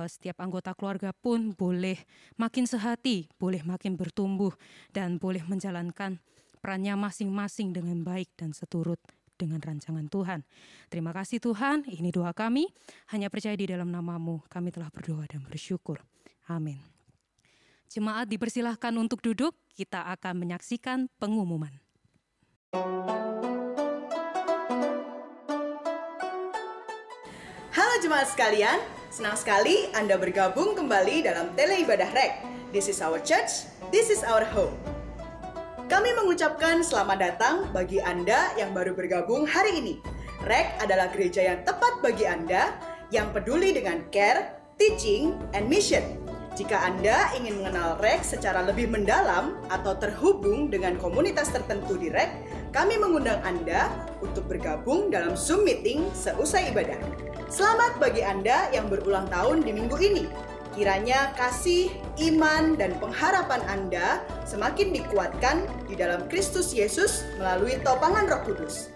setiap anggota keluarga pun boleh makin sehati, boleh makin bertumbuh, dan boleh menjalankan perannya masing-masing dengan baik dan seturut dengan rancangan Tuhan. Terima kasih Tuhan, ini doa kami, hanya percaya di dalam nama-Mu, kami telah berdoa dan bersyukur. Amin. Jemaat dipersilahkan untuk duduk, kita akan menyaksikan pengumuman. Halo jemaat sekalian, senang sekali Anda bergabung kembali dalam Teleibadah REK. This is our church, this is our home. Kami mengucapkan selamat datang bagi Anda yang baru bergabung hari ini. REK adalah gereja yang tepat bagi Anda yang peduli dengan care, teaching, and mission. Jika Anda ingin mengenal REK secara lebih mendalam atau terhubung dengan komunitas tertentu di REK, kami mengundang Anda untuk bergabung dalam Zoom meeting seusai ibadah. Selamat bagi Anda yang berulang tahun di minggu ini. Kiranya kasih, iman, dan pengharapan Anda semakin dikuatkan di dalam Kristus Yesus melalui topangan Roh Kudus.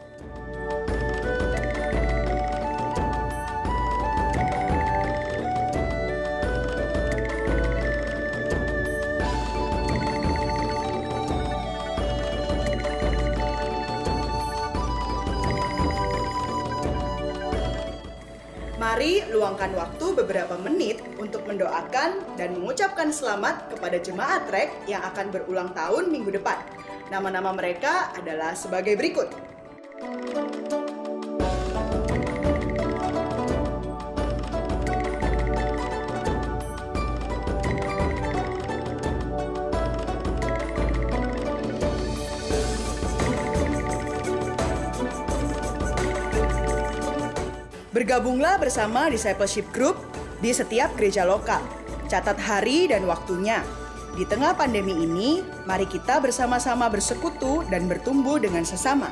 Mari luangkan waktu beberapa menit untuk mendoakan dan mengucapkan selamat kepada jemaat REK yang akan berulang tahun minggu depan. Nama-nama mereka adalah sebagai berikut. Bergabunglah bersama Discipleship Group di setiap gereja lokal. Catat hari dan waktunya. Di tengah pandemi ini, mari kita bersama-sama bersekutu dan bertumbuh dengan sesama.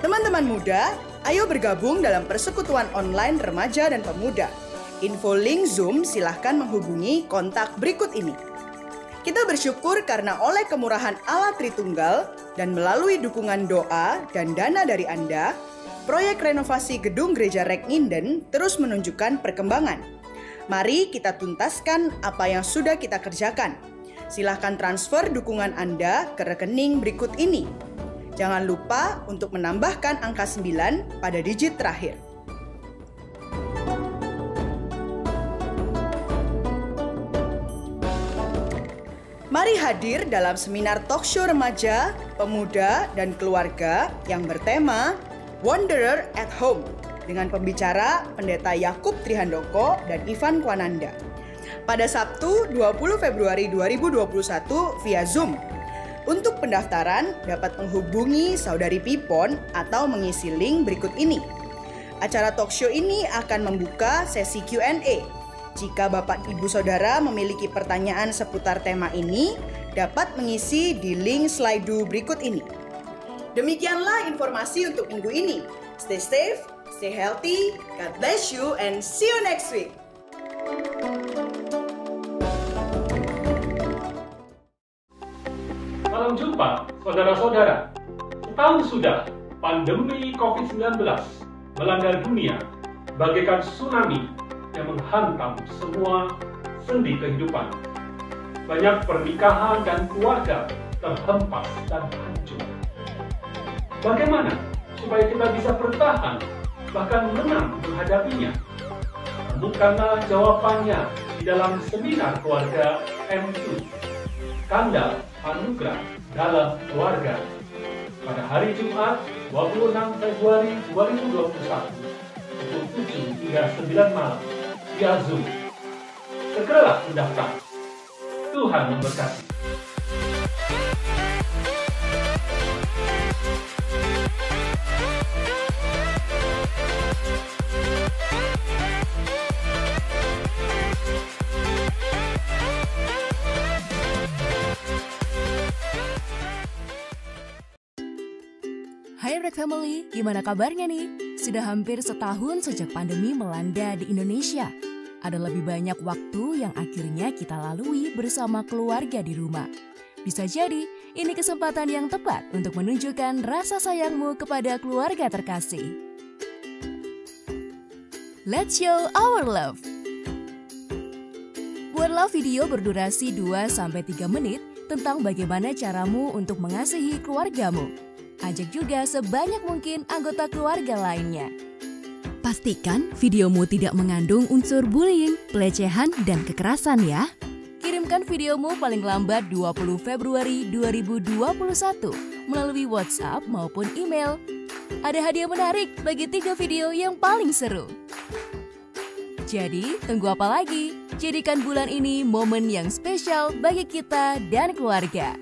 Teman-teman muda, ayo bergabung dalam persekutuan online remaja dan pemuda. Info link Zoom silahkan menghubungi kontak berikut ini. Kita bersyukur karena oleh kemurahan Allah Tritunggal dan melalui dukungan doa dan dana dari Anda, proyek renovasi gedung Gereja Rek Nginden terus menunjukkan perkembangan. Mari kita tuntaskan apa yang sudah kita kerjakan. Silahkan transfer dukungan Anda ke rekening berikut ini. Jangan lupa untuk menambahkan angka 9 pada digit terakhir. Mari hadir dalam seminar talkshow remaja, pemuda, dan keluarga yang bertema Wanderer at Home dengan pembicara Pendeta Yakub Trihandoko dan Ivan Kwananda. Pada Sabtu 20 Februari 2021 via Zoom. Untuk pendaftaran dapat menghubungi Saudari Pipon atau mengisi link berikut ini. Acara talkshow ini akan membuka sesi Q&A. Jika Bapak Ibu Saudara memiliki pertanyaan seputar tema ini, dapat mengisi di link slide berikut ini. Demikianlah informasi untuk minggu ini. Stay safe, stay healthy, God bless you, and see you next week. Salam jumpa, saudara-saudara. Setahun sudah pandemi COVID-19 melanda dunia bagaikan tsunami yang menghantam semua sendi kehidupan. Banyak pernikahan dan keluarga terhempas dan hancur. Bagaimana supaya kita bisa bertahan, bahkan menang menghadapinya? Temukanlah jawabannya di dalam seminar keluarga M2, Skandal Anugerah dalam Keluarga, pada hari Jumat 26 Februari 2021 pukul 7 hingga 9 malam via Zoom. Segeralah mendaftar. Tuhan memberkati. Hai Rek Family, gimana kabarnya nih? Sudah hampir setahun sejak pandemi melanda di Indonesia. Ada lebih banyak waktu yang akhirnya kita lalui bersama keluarga di rumah. Bisa jadi, ini kesempatan yang tepat untuk menunjukkan rasa sayangmu kepada keluarga terkasih. Let's show our love. Buatlah video berdurasi 2-3 menit tentang bagaimana caramu untuk mengasihi keluargamu. Ajak juga sebanyak mungkin anggota keluarga lainnya. Pastikan videomu tidak mengandung unsur bullying, pelecehan, dan kekerasan ya. Kirimkan videomu paling lambat 20 Februari 2021 melalui WhatsApp maupun email. Ada hadiah menarik bagi 3 video yang paling seru. Jadi, tunggu apa lagi? Jadikan bulan ini momen yang spesial bagi kita dan keluarga.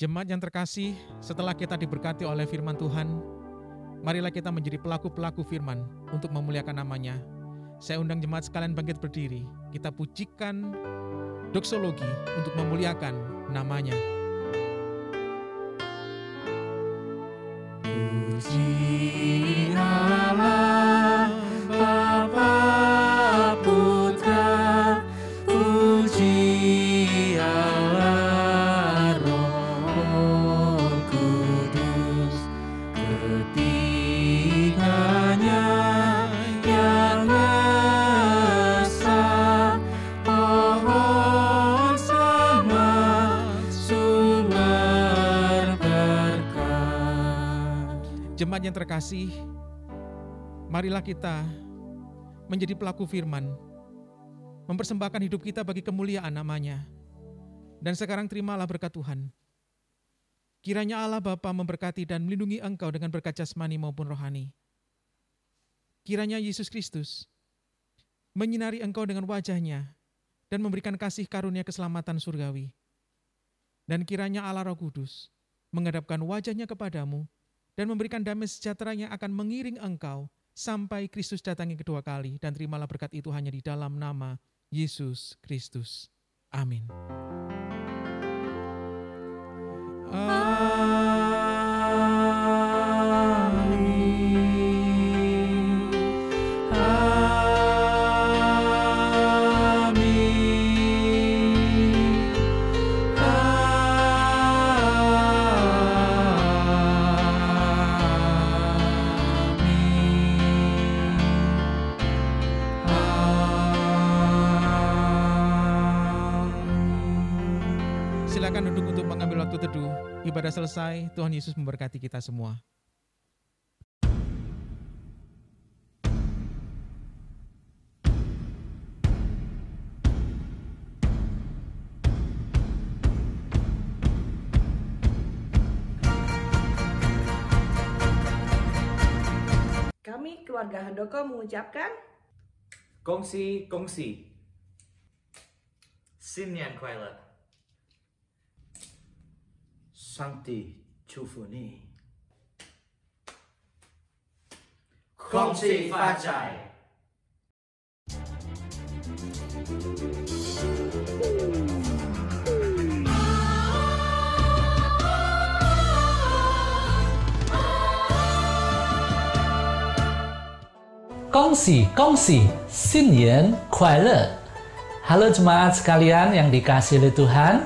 Jemaat yang terkasih, setelah kita diberkati oleh firman Tuhan, marilah kita menjadi pelaku-pelaku firman untuk memuliakan namanya. Saya undang jemaat sekalian bangkit berdiri, kita pujikan doksologi untuk memuliakan namanya. Puji Allah, Bapa Putra, puji Allah Roh Kudus, ketiganya yang esa, pohon sama sumber berkat. Jemaat yang terkasih, marilah kita menjadi pelaku firman, mempersembahkan hidup kita bagi kemuliaan namanya. Dan sekarang terimalah berkat Tuhan. Kiranya Allah Bapa memberkati dan melindungi engkau dengan berkat jasmani maupun rohani. Kiranya Yesus Kristus menyinari engkau dengan wajahnya dan memberikan kasih karunia keselamatan surgawi. Dan kiranya Allah Roh Kudus menghadapkan wajahnya kepadamu dan memberikan damai sejahtera yang akan mengiring engkau sampai Kristus datang yang kedua kali, dan terimalah berkat itu hanya di dalam nama Yesus Kristus. Amin. Silakan duduk untuk mengambil waktu teduh. Ibadah selesai, Tuhan Yesus memberkati kita semua. Kami keluarga Handoko mengucapkan Kongsi Sinyan Kuala Sancti Chufuni. Kongsi Fajai. Kongsi, Sinyan Kuala. Halo jemaat sekalian yang dikasihi oleh Tuhan.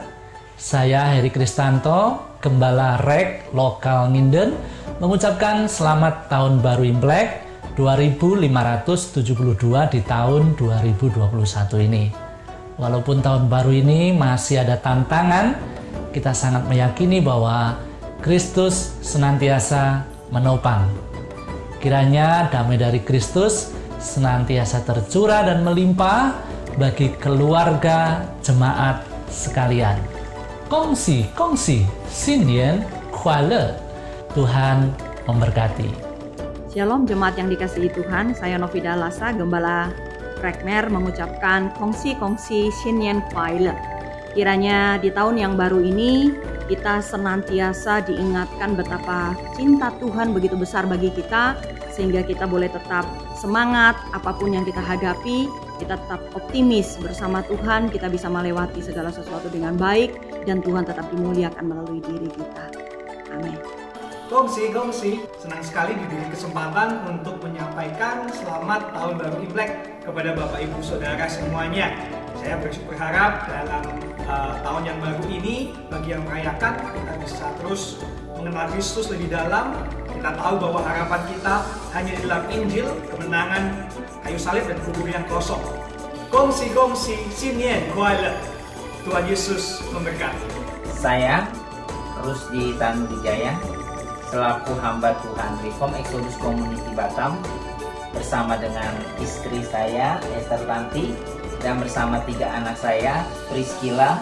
Saya Heri Kristanto, Gembala REK Lokal Nginden, mengucapkan selamat tahun baru Imlek 2572 di tahun 2021 ini. Walaupun tahun baru ini masih ada tantangan, kita sangat meyakini bahwa Kristus senantiasa menopang. Kiranya damai dari Kristus senantiasa tercurah dan melimpah bagi keluarga jemaat sekalian. Kongsi, Sinyan Kuala. Tuhan memberkati. Shalom jemaat yang dikasihi Tuhan, saya Novida Lasa, Gembala Rekmer mengucapkan kongsi Sinyan Kuala. Kiranya di tahun yang baru ini kita senantiasa diingatkan betapa cinta Tuhan begitu besar bagi kita, sehingga kita boleh tetap semangat apapun yang kita hadapi, kita tetap optimis bersama Tuhan, kita bisa melewati segala sesuatu dengan baik, dan Tuhan tetap dimuliakan melalui diri kita. Amin. Kongsi, senang sekali diberi kesempatan untuk menyampaikan selamat tahun baru Imlek kepada Bapak Ibu Saudara semuanya. Saya berharap dalam tahun yang baru ini, bagi yang merayakan, kita bisa terus mengenal Kristus lebih dalam. Kita tahu bahwa harapan kita hanya di dalam Injil, kemenangan kayu salib dan kubur yang kosong. Kongsi, Sinyan Kuala. Tuhan Yesus memberkati. Saya Rusdi Tanuwijaya, selaku hamba Tuhan Reform Exodus Community Batam, bersama dengan istri saya Esther Tanti, dan bersama 3 anak saya Priscilla,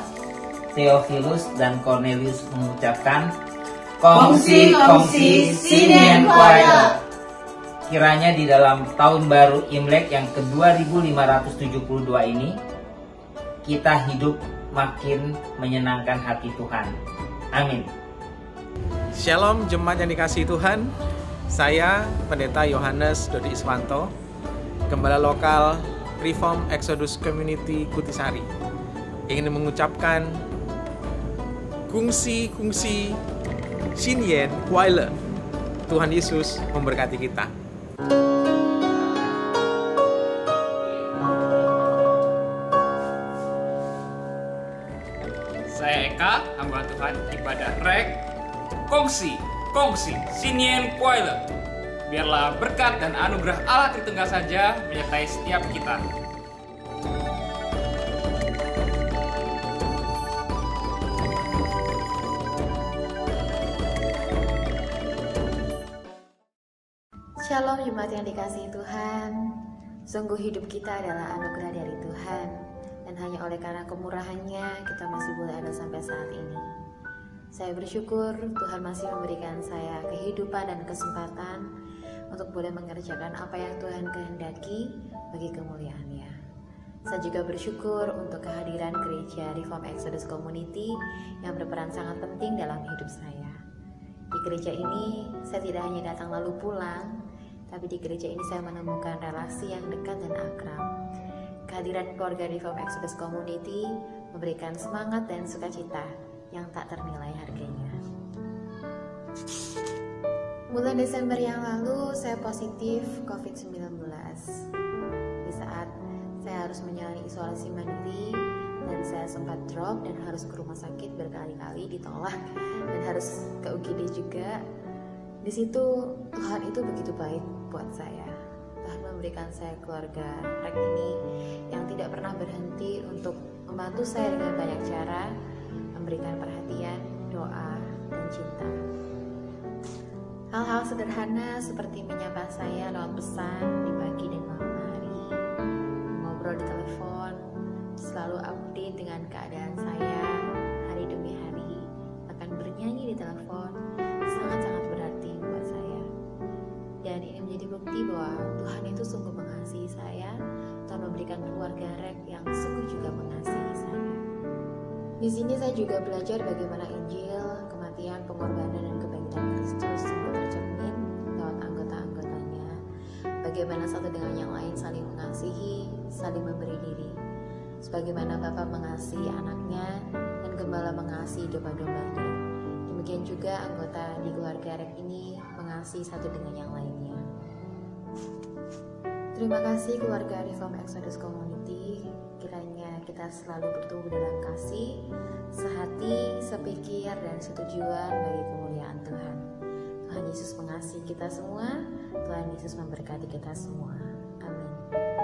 Theophilus, dan Cornelius mengucapkan Kongsi Sinyan Kuala. Kiranya di dalam tahun baru Imlek yang ke-2572 ini, kita hidup makin menyenangkan hati Tuhan. Amin. Shalom jemaat yang dikasihi Tuhan. Saya Pendeta Yohanes Dodi Iswanto, Gembala Lokal Reform Exodus Community Kutisari, ingin mengucapkan kungsi Sinyan Kuala. Tuhan Yesus memberkati kita. Saya Eka, hamba Tuhan Ibadah REK. Kongsi Sinyan Kuala. Biarlah berkat dan anugerah Allah Tritunggal saja menyertai setiap kita. Shalom jemaat yang dikasihi Tuhan. Sungguh hidup kita adalah anugerah dari Tuhan, dan hanya oleh karena kemurahannya kita masih boleh ada sampai saat ini. Saya bersyukur Tuhan masih memberikan saya kehidupan dan kesempatan untuk boleh mengerjakan apa yang Tuhan kehendaki bagi kemuliaan-Nya. Saya juga bersyukur untuk kehadiran gereja Reform Exodus Community yang berperan sangat penting dalam hidup saya. Di gereja ini saya tidak hanya datang lalu pulang, tapi di gereja ini saya menemukan relasi yang dekat dan akrab. Kehadiran keluarga Reform Exodus Community memberikan semangat dan sukacita yang tak ternilai harganya. Bulan Desember yang lalu saya positif COVID-19. Di saat saya harus menjalani isolasi mandiri dan saya sempat drop dan harus ke rumah sakit berkali-kali ditolak dan harus ke UGD juga. Di situ Tuhan itu begitu baik buat saya. Tuhan memberikan saya keluarga Rek ini yang tidak pernah berhenti untuk membantu saya dengan banyak cara, memberikan perhatian, doa, dan cinta. Hal-hal sederhana seperti menyapa saya lewat pesan di pagi dan malam hari, ngobrol di telepon, selalu update dengan keadaan saya hari demi hari, bahkan bernyanyi di telepon, sangat-sangat berarti buat saya. Dan ini menjadi bukti bahwa Tuhan itu sungguh mengasihi saya, Tuhan memberikan keluarga Rek yang sungguh juga mengasihi saya. Di sini saya juga belajar bagaimana Injil, kematian, pengorbanan, dan kebangkitan Kristus semua tercermin lewat anggota-anggotanya. Bagaimana satu dengan yang lain saling mengasihi, saling memberi diri. Sebagaimana Bapa mengasihi anaknya dan Gembala mengasihi domba-dombanya. Demikian juga anggota di keluarga Rek ini mengasihi satu dengan yang lainnya. Terima kasih keluarga Reform Exodus Community. Kiranya kita selalu bertumbuh dalam kasih, sehati, sepikir, dan setujuan bagi kemuliaan Tuhan. Tuhan Yesus mengasihi kita semua. Tuhan Yesus memberkati kita semua. Amin.